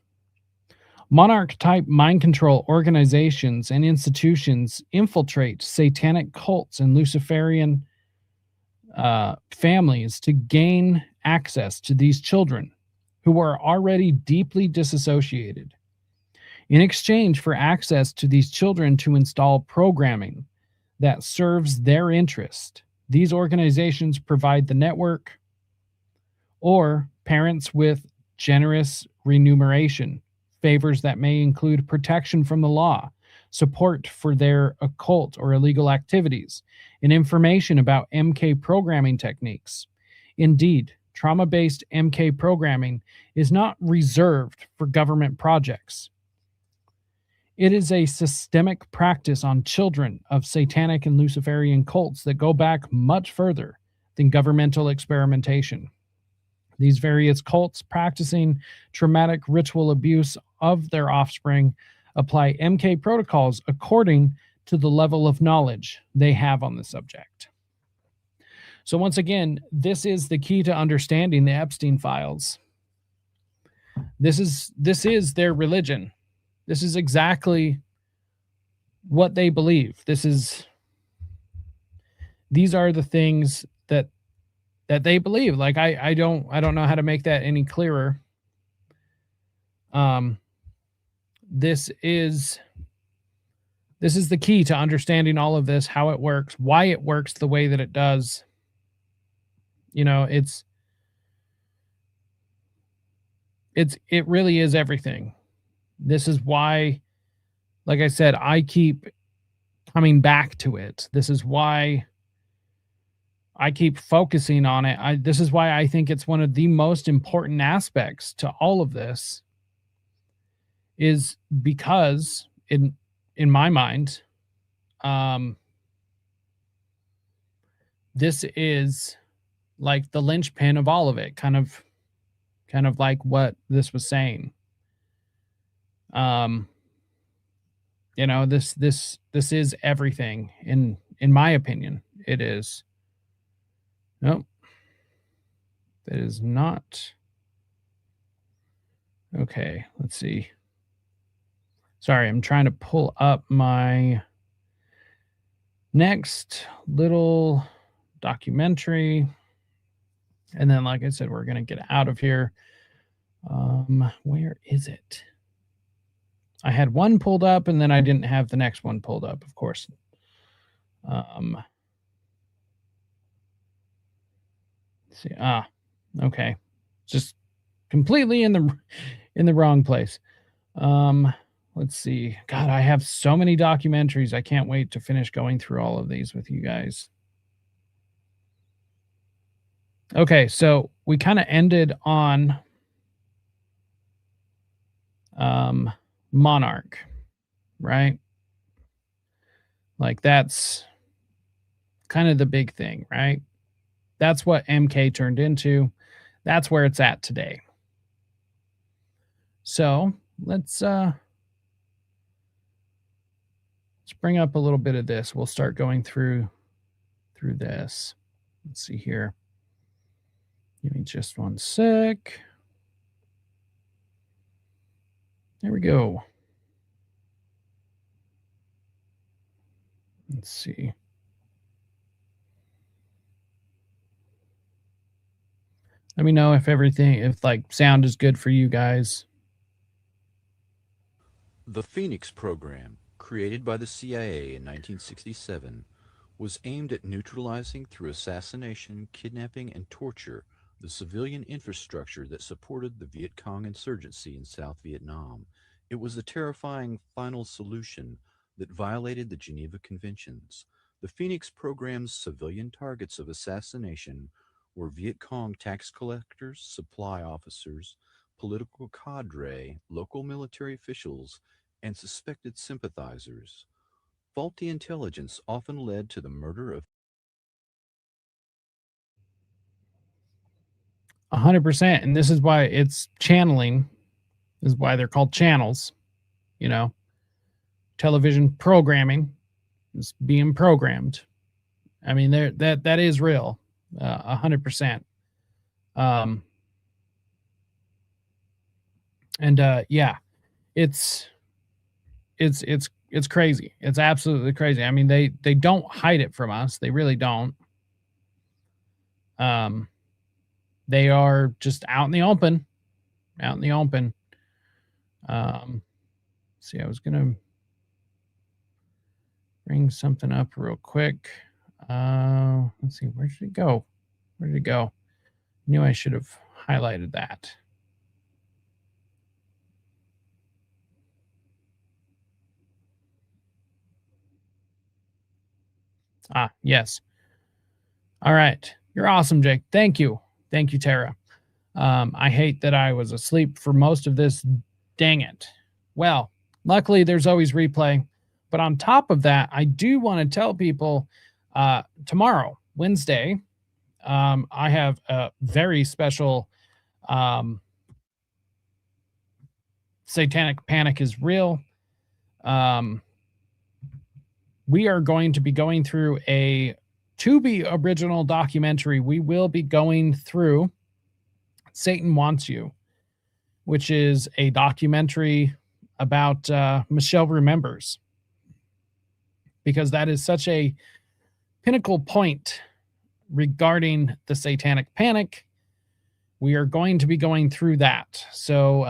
Monarch-type mind control organizations and institutions infiltrate satanic cults and Luciferian families to gain access to these children who are already deeply disassociated. In exchange for access to these children to install programming that serves their interest, these organizations provide the network or parents with generous remuneration, favors that may include protection from the law, support for their occult or illegal activities, and information about MK programming techniques. Indeed, trauma-based MK programming is not reserved for government projects. It is a systemic practice on children of satanic and Luciferian cults that go back much further than governmental experimentation. These various cults practicing traumatic ritual abuse of their offspring apply MK protocols according to the level of knowledge they have on the subject. So once again, this is the key to understanding the Epstein files. This is their religion. This is exactly what they believe. These are the things that they believe. Like I don't know how to make that any clearer. This is the key to understanding all of this, how it works, why it works the way that it does. You know, it really is everything. This is why, like I said, I keep coming back to it. This is why I keep focusing on it. This is why I think it's one of the most important aspects to all of this, is because in my mind, this is like the linchpin of all of it, kind of like what this was saying. You know, this is everything in my opinion. It is. Nope. That is not Okay, let's see. Sorry, I'm trying to pull up my next little documentary. And then, like I said, we're going to get out of here. Where is it? I had one pulled up and then I didn't have the next one pulled up, of course. Let's see. Okay. Just completely in the wrong place. Let's see. God, I have so many documentaries. I can't wait to finish going through all of these with you guys. Okay, so we kind of ended on Monarch, right? Like that's kind of the big thing, right? That's what MK turned into. That's where it's at today. So let's bring up a little bit of this. We'll start going through this. Let's see here. Give me just one sec. There we go. Let's see. Let me know if like sound is good for you guys. The Phoenix program, created by the CIA in 1967, was aimed at neutralizing through assassination, kidnapping, and torture the civilian infrastructure that supported the Viet Cong insurgency in South Vietnam. It was a terrifying final solution that violated the Geneva Conventions. The Phoenix program's civilian targets of assassination were Viet Cong tax collectors, supply officers, political cadre, local military officials, and suspected sympathizers. Faulty intelligence often led to the murder of 100%. And this is why it's channeling. This is why they're called channels. You know, television programming is being programmed. I mean, that is real, 100%. Yeah, it's crazy. It's absolutely crazy. I mean, they don't hide it from us. They really don't. They are just out in the open. Out in the open. See, I was gonna bring something up real quick. Let's see, where did it go? Where did it go? Knew I should have highlighted that. Yes. All right. You're awesome, Jake. Thank you. Thank you, Tara. I hate that I was asleep for most of this. Dang it. Well, luckily there's always replay. But on top of that, I do want to tell people tomorrow, Wednesday, I have a very special Satanic Panic is Real. We are going to be going through a Tubi original documentary. We will be going through Satan Wants You, which is a documentary about Michelle Remembers, because that is such a pinnacle point regarding the Satanic Panic. We are going to be going through that. So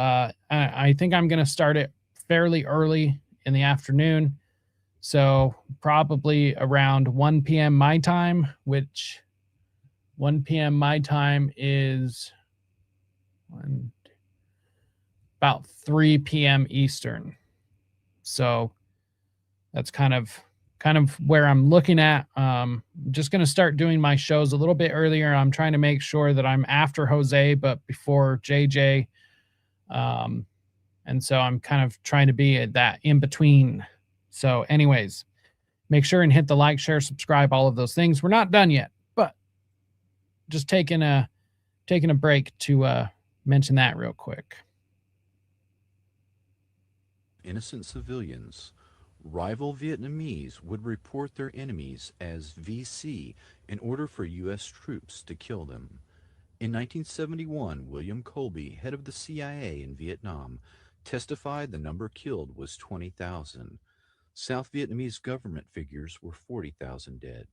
I think I'm going to start it fairly early in the afternoon. So probably around 1 p.m. my time, which 1 p.m. my time is about 3 p.m. Eastern. So that's kind of where I'm looking at. Just going to start doing my shows a little bit earlier. I'm trying to make sure that I'm after Jose, but before JJ. And so I'm kind of trying to be at that in between. So anyways, make sure and hit the like, share, subscribe, all of those things. We're not done yet, but just taking a break to mention that real quick. innocent civilians. Rival Vietnamese would report their enemies as VC in order for U.S. troops to kill them. In 1971, William Colby, head of the CIA in Vietnam, testified the number killed was 20,000. South Vietnamese government figures were 40,000 dead.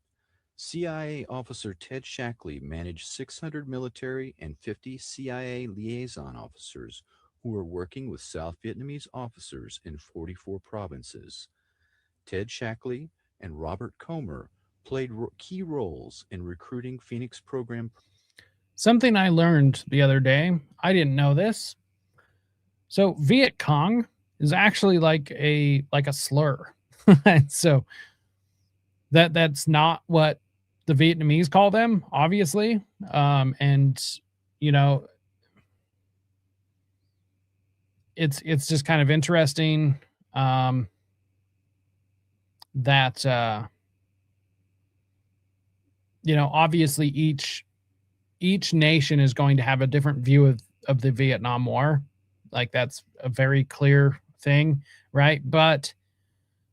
CIA officer Ted Shackley managed 600 military and 50 CIA liaison officers who were working with South Vietnamese officers in 44 provinces. Ted Shackley and Robert Comer played key roles in recruiting Phoenix program. Something I learned the other day, I didn't know this. So Viet Cong is actually like a slur. So that's not what the Vietnamese call them, obviously. And you know, it's just kind of interesting that you know, obviously each nation is going to have a different view of the Vietnam War. Like that's a very clear thing, right? But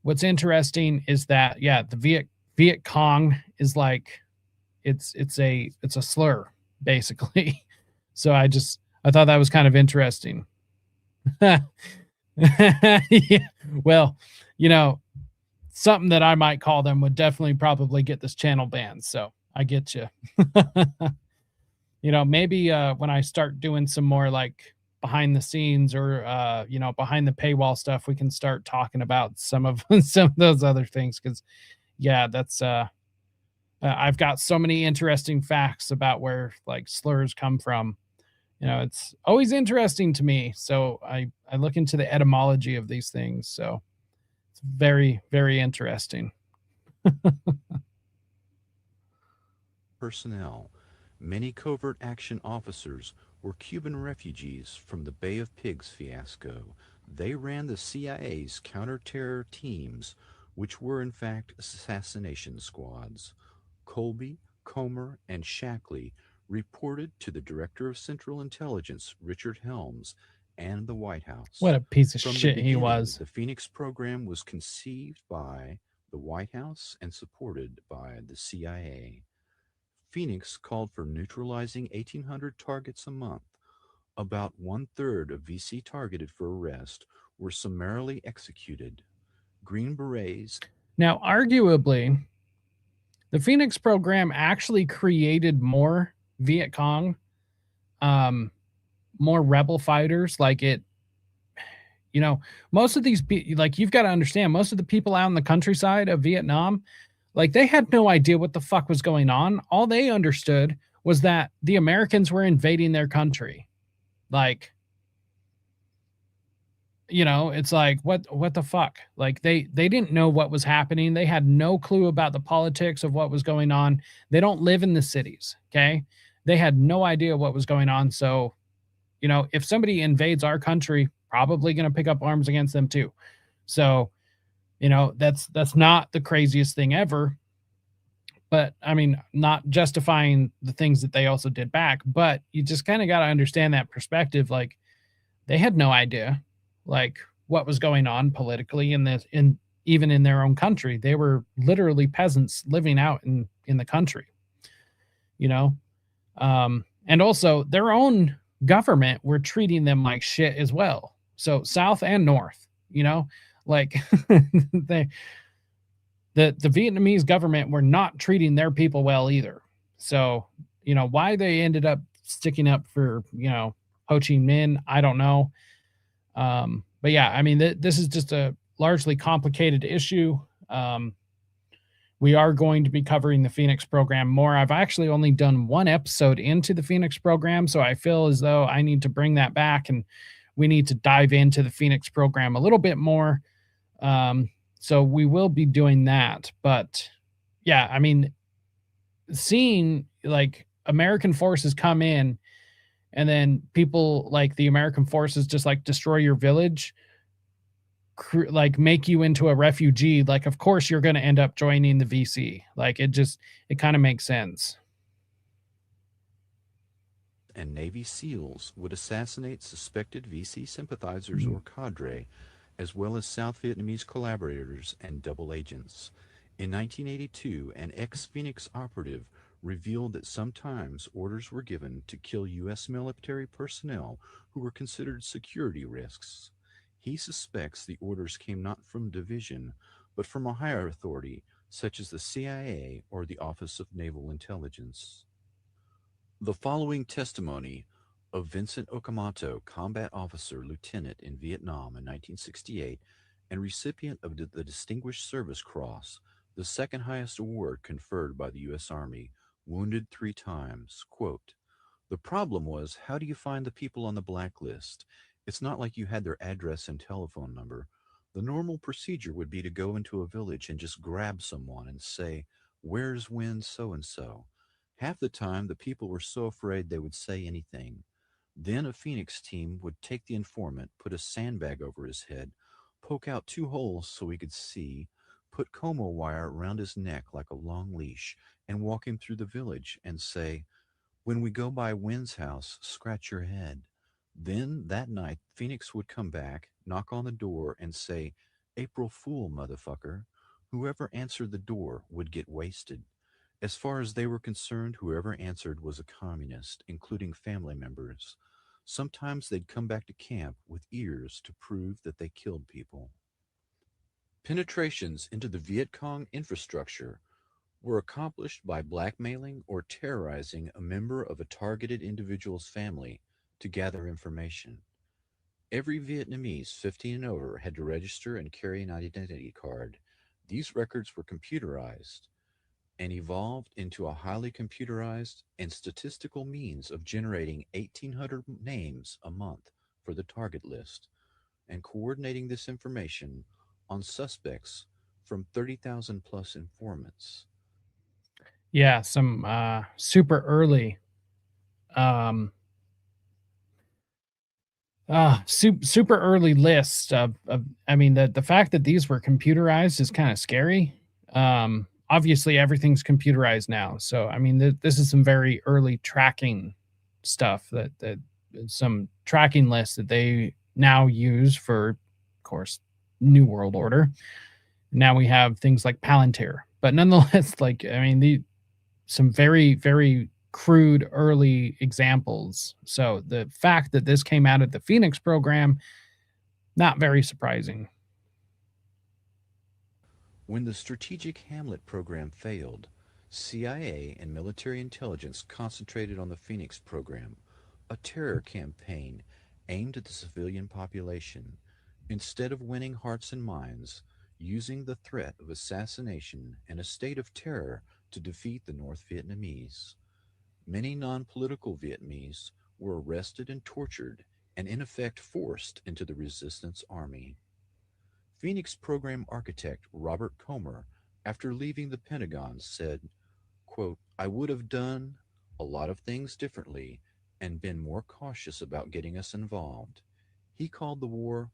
what's interesting is that the Viet Cong is like it's a slur basically. So I thought that was kind of interesting. Yeah. Well, you know, something that I might call them would definitely probably get this channel banned. So I get you. You know, maybe when I start doing some more like behind the scenes or you know, behind the paywall stuff, we can start talking about some of those other things. Cause yeah, that's I've got so many interesting facts about where like slurs come from. You know, it's always interesting to me. So I look into the etymology of these things. So it's very, very interesting. Personnel. Many covert action officers were Cuban refugees from the Bay of Pigs fiasco. They ran the CIA's counter-terror teams, which were in fact assassination squads. Colby, Comer, and Shackley reported to the Director of Central Intelligence, Richard Helms, and the White House. What a piece of From the shit he beginning, was. The Phoenix program was conceived by the White House and supported by the CIA. Phoenix called for neutralizing 1,800 targets a month. About 1/3 of VC targeted for arrest were summarily executed. Green Berets. Now, arguably, the Phoenix program actually created more Viet Cong, more rebel fighters. Like it, you know, most of these, like you've got to understand, most of the people out in the countryside of Vietnam, like they had no idea what the fuck was going on. All they understood was that the Americans were invading their country. Like, you know, it's like, what the fuck? Like they didn't know what was happening. They had no clue about the politics of what was going on. They don't live in the cities. Okay. They had no idea what was going on. So, you know, if somebody invades our country, probably going to pick up arms against them too. So, you know, that's not the craziest thing ever. But I mean, not justifying the things that they also did back, but you just kind of got to understand that perspective. Like they had no idea like what was going on politically even in their own country. They were literally peasants living out in the country, you know? And also their own government were treating them like shit as well. So South and North, you know, like the Vietnamese government were not treating their people well either. So, you know, why they ended up sticking up for, you know, Ho Chi Minh, I don't know. But yeah, I mean, this is just a largely complicated issue. We are going to be covering the Phoenix program more. I've actually only done one episode into the Phoenix program, so I feel as though I need to bring that back and we need to dive into the Phoenix program a little bit more. So we will be doing that. But yeah, I mean, seeing like American forces come in and then people like the American forces just like destroy your village, like make you into a refugee, like of course you're going to end up joining the VC. Like it kind of makes sense. And Navy SEALs would assassinate suspected VC sympathizers or cadre, as well as South Vietnamese collaborators and double agents. In 1982, an ex-Phoenix operative revealed that sometimes orders were given to kill U.S. military personnel who were considered security risks. He suspects the orders came not from division, but from a higher authority, such as the CIA or the Office of Naval Intelligence. The following testimony of Vincent Okamoto, combat officer lieutenant in Vietnam in 1968 and recipient of the Distinguished Service Cross, the second highest award conferred by the U.S. Army, wounded 3 times. Quote, "The problem was, how do you find the people on the blacklist? It's not like you had their address and telephone number. The normal procedure would be to go into a village and just grab someone and say, 'Where's Win so-and-so?' Half the time, the people were so afraid they would say anything. Then a Phoenix team would take the informant, put a sandbag over his head, poke out 2 holes so he could see, put como wire around his neck like a long leash, and walk him through the village and say, 'When we go by Wynn's house, scratch your head.' Then that night, Phoenix would come back, knock on the door, and say, 'April Fool, motherfucker.' Whoever answered the door would get wasted. As far as they were concerned, whoever answered was a communist, including family members. Sometimes they'd come back to camp with ears to prove that they killed people." Penetrations into the Viet Cong infrastructure were accomplished by blackmailing or terrorizing a member of a targeted individual's family to gather information. Every Vietnamese 15 and over had to register and carry an identity card. These records were computerized and evolved into a highly computerized and statistical means of generating 1,800 names a month for the target list and coordinating this information on suspects from 30,000 plus informants. Yeah, some super early super early list of I mean, the fact that these were computerized is kind of scary. Obviously everything's computerized now. So I mean, this is some very early tracking stuff that some tracking lists that they now use for, of course, New World Order. Now we have things like Palantir, but nonetheless, like, I mean, some very, very crude early examples. So the fact that this came out of the Phoenix program, not very surprising. When the Strategic Hamlet program failed, CIA and military intelligence concentrated on the Phoenix program, a terror campaign aimed at the civilian population. Instead of winning hearts and minds, using the threat of assassination and a state of terror to defeat the North Vietnamese. Many non-political Vietnamese were arrested and tortured and in effect forced into the resistance army. Phoenix program architect Robert Comer, after leaving the Pentagon, said, quote, "I would have done a lot of things differently and been more cautious about getting us involved." He called the war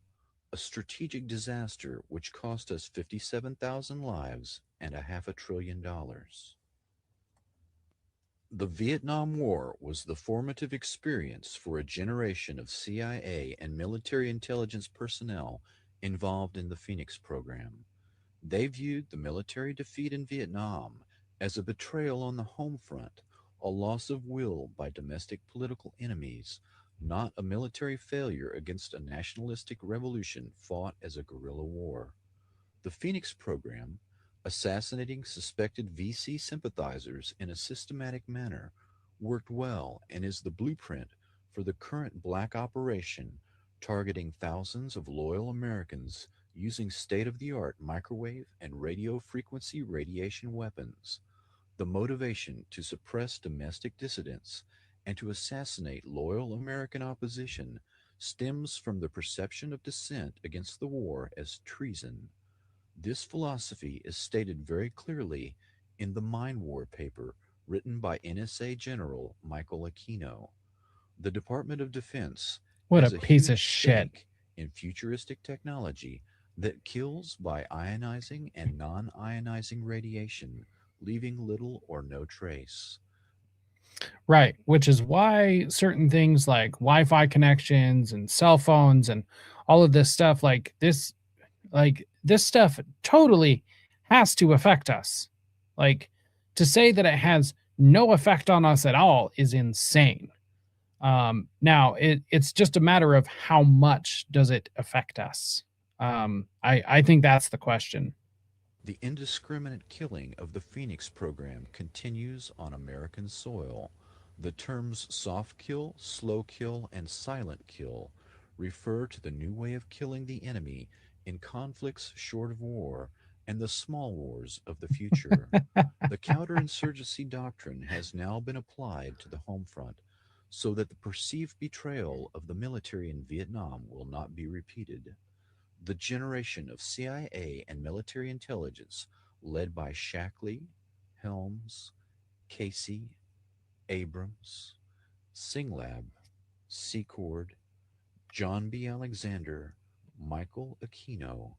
a strategic disaster which cost us 57,000 lives and $500 billion. The Vietnam War was the formative experience for a generation of CIA and military intelligence personnel involved in the Phoenix program. They viewed the military defeat in Vietnam as a betrayal on the home front, a loss of will by domestic political enemies, not a military failure against a nationalistic revolution fought as a guerrilla war. The Phoenix program, assassinating suspected VC sympathizers in a systematic manner, worked well and is the blueprint for the current black operation targeting thousands of loyal Americans using state-of-the-art microwave and radio frequency radiation weapons. The motivation to suppress domestic dissidents and to assassinate loyal American opposition stems from the perception of dissent against the war as treason. This philosophy is stated very clearly in the Mind War paper written by NSA General Michael Aquino. The Department of Defense What has a piece of huge shit. stake in futuristic technology that kills by ionizing and non-ionizing radiation, leaving little or no trace. Right, which is why certain things like Wi-Fi connections and cell phones and all of this stuff like this stuff totally has to affect us. Like, to say that it has no effect on us at all is insane. Now it's just a matter of how much does it affect us. I think that's the question. The indiscriminate killing of the Phoenix program continues on American soil. The terms soft kill, slow kill, and silent kill refer to the new way of killing the enemy in conflicts short of war and the small wars of the future. The counterinsurgency doctrine has now been applied to the home front so that the perceived betrayal of the military in Vietnam will not be repeated. The generation of CIA and military intelligence led by Shackley, Helms, Casey, Abrams, Singlab, Secord, John B. Alexander, Michael Aquino,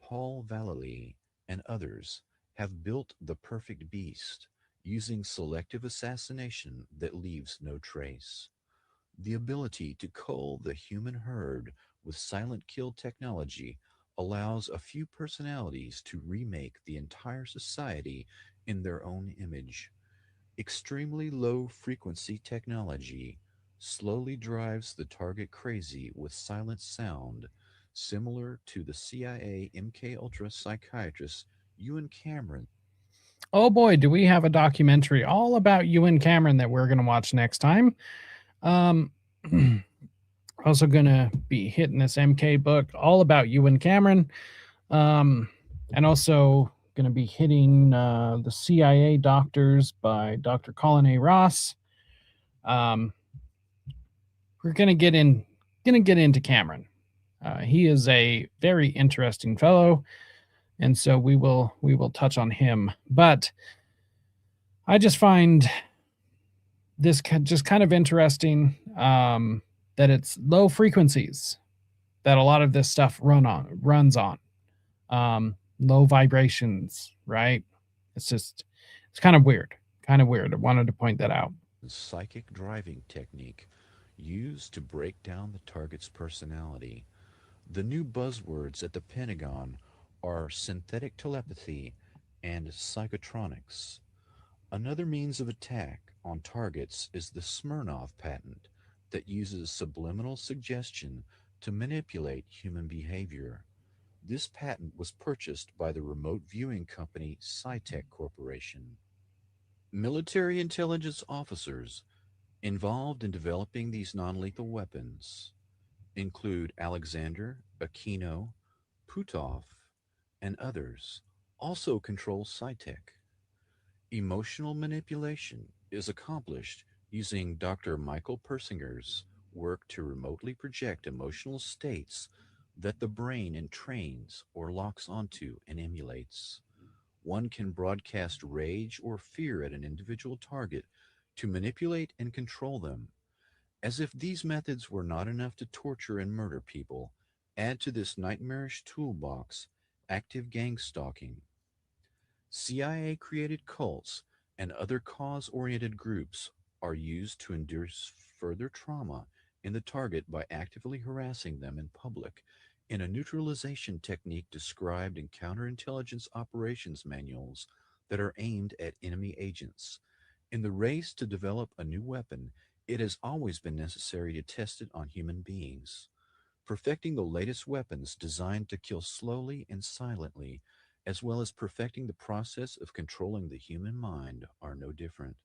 Paul Vallely, and others have built the perfect beast using selective assassination that leaves no trace. The ability to cull the human herd with silent kill technology allows a few personalities to remake the entire society in their own image. Extremely low frequency technology slowly drives the target crazy with silent sound, similar to the CIA MKUltra psychiatrist Ewan Cameron. Oh boy, do we have a documentary all about Ewan Cameron that we're going to watch next time. Also going to be hitting this MK book all about Ewan Cameron. And also going to be hitting the CIA Doctors by Dr. Colin A. Ross. We're going to get into Cameron. He is a very interesting fellow, and so we will touch on him. But I just find this just kind of interesting that it's low frequencies that a lot of this stuff runs on. Low vibrations, right? It's kind of weird. I wanted to point that out. Psychic driving technique used to break down the target's personality. The new buzzwords at the Pentagon are synthetic telepathy and psychotronics. Another means of attack on targets is the Smirnov patent that uses subliminal suggestion to manipulate human behavior. This patent was purchased by the remote viewing company SciTech Corporation. Military intelligence officers involved in developing these non-lethal weapons include Alexander, Aquino, Putov, and others, also control SciTech. Emotional manipulation is accomplished using Dr. Michael Persinger's work to remotely project emotional states that the brain entrains or locks onto and emulates. One can broadcast rage or fear at an individual target to manipulate and control them. As if these methods were not enough to torture and murder people, add to this nightmarish toolbox active gang stalking. CIA-created cults and other cause-oriented groups are used to induce further trauma in the target by actively harassing them in public in a neutralization technique described in counterintelligence operations manuals that are aimed at enemy agents. In the race to develop a new weapon, it has always been necessary to test it on human beings. Perfecting the latest weapons designed to kill slowly and silently, as well as perfecting the process of controlling the human mind, are no different.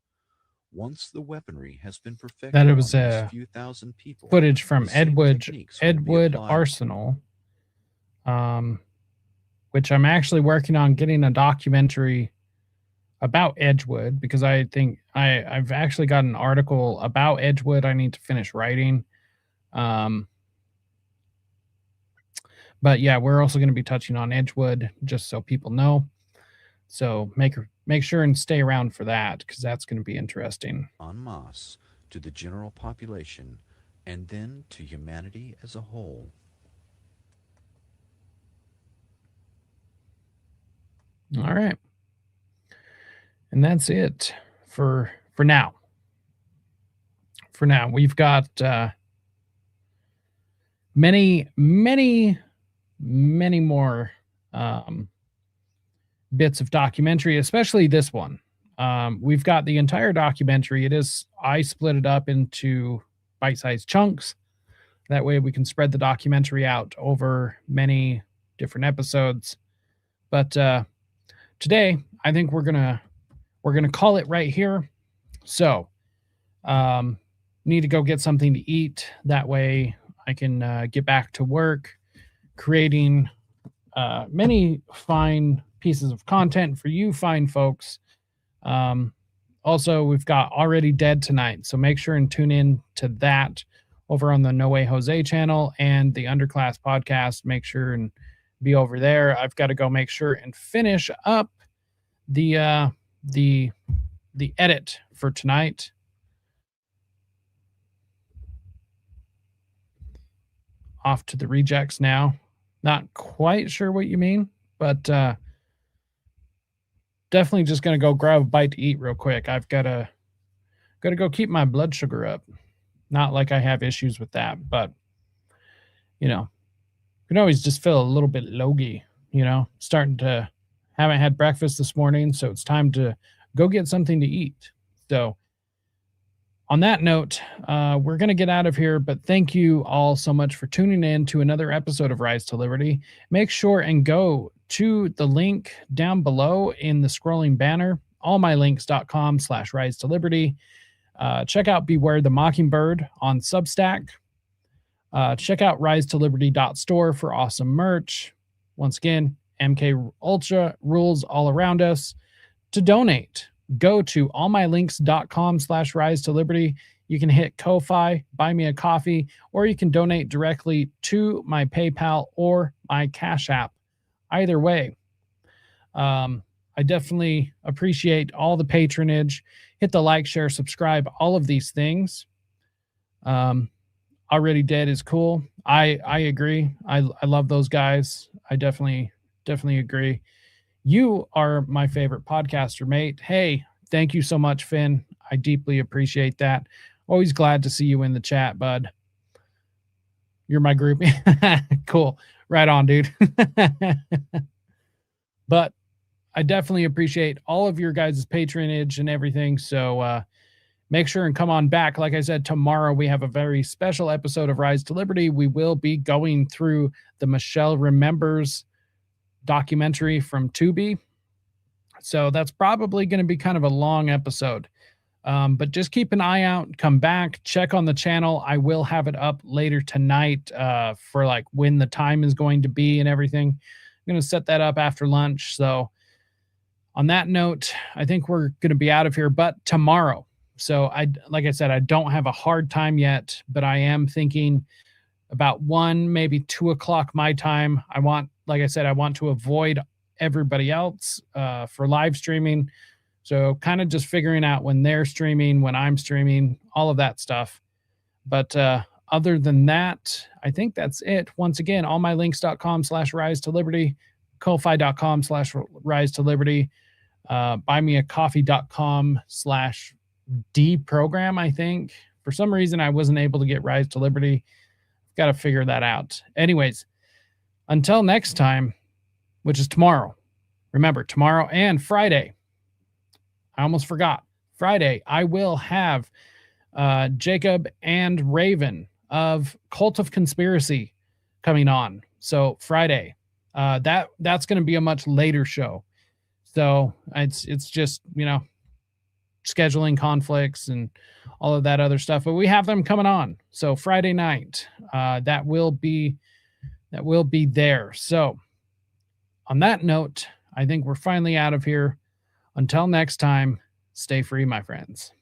Once the weaponry has been perfected That it was on these few thousand people, footage from the same techniques will be Edgewood applied. Arsenal, which I'm actually working on getting a documentary about Edgewood, because I think I've actually got an article about Edgewood I need to finish writing. But yeah, we're also going to be touching on Edgewood, just so people know. So make sure and stay around for that, because that's going to be interesting. En masse to the general population, and then to humanity as a whole. All right. And that's it for now. For now, we've got many more bits of documentary, especially this one. We've got the entire documentary. I split it up into bite-sized chunks. That way we can spread the documentary out over many different episodes. But today, I think we're gonna call it right here. So, need to go get something to eat. That way I can get back to work, creating many fine pieces of content for you fine folks. Also, we've got Already Dead tonight, so make sure and tune in to that over on the No Way Jose channel and the Underclass podcast. Make sure and be over there. I've got to go make sure and finish up the edit for tonight. Off to the rejects now. Not quite sure what you mean, but definitely just going to go grab a bite to eat real quick. I've got to go keep my blood sugar up. Not like I have issues with that, but you can always just feel a little bit logy, haven't had breakfast this morning, so it's time to go get something to eat. So on that note, we're going to get out of here, but thank you all so much for tuning in to another episode of Rise to Liberty. Make sure and go to the link down below in the scrolling banner, allmylinks.com/rise to liberty. Check out Beware the Mockingbird on Substack. Check out risetoliberty.store for awesome merch. Once again, MKULTRA rules all around us. To donate, go to allmylinks.com/rise to liberty. You can hit Ko-Fi, buy me a coffee, or you can donate directly to my PayPal or my Cash App. Either way, I definitely appreciate all the patronage. Hit the like, share, subscribe, all of these things. Already Dead is cool. I agree. I love those guys. I definitely agree. You are my favorite podcaster, mate. Hey, thank you so much, Finn. I deeply appreciate that. Always glad to see you in the chat, bud. You're my groupie. Cool. Right on, dude. But I definitely appreciate all of your guys' patronage and everything. So make sure and come on back. Like I said, tomorrow we have a very special episode of Rise to Liberty. We will be going through the Michelle Remembers documentary from Tubi. So that's probably going to be kind of a long episode. But just keep an eye out, come back, check on the channel. I will have it up later tonight for like when the time is going to be and everything. I'm going to set that up after lunch. So on that note, I think we're going to be out of here, but tomorrow. So like I said, I don't have a hard time yet, but I am thinking about 1, maybe 2 o'clock my time. Like I said, I want to avoid everybody else for live streaming. So kind of just figuring out when they're streaming, when I'm streaming, all of that stuff. But other than that, I think that's it. Once again, allmylinks.com/rise to liberty, ko-fi.com/rise to liberty, buymeacoffee.com/deprogram, I think. For some reason, I wasn't able to get Rise to Liberty. Got to figure that out. Anyways, until next time, which is tomorrow. Remember, tomorrow and Friday. I almost forgot. Friday, I will have Jacob and Raven of Cult of Conspiracy coming on. So Friday, that's going to be a much later show. So it's just, scheduling conflicts and all of that other stuff, but we have them coming on. So Friday night, that will be there. So on that note, I think we're finally out of here. Until next time, stay free, my friends.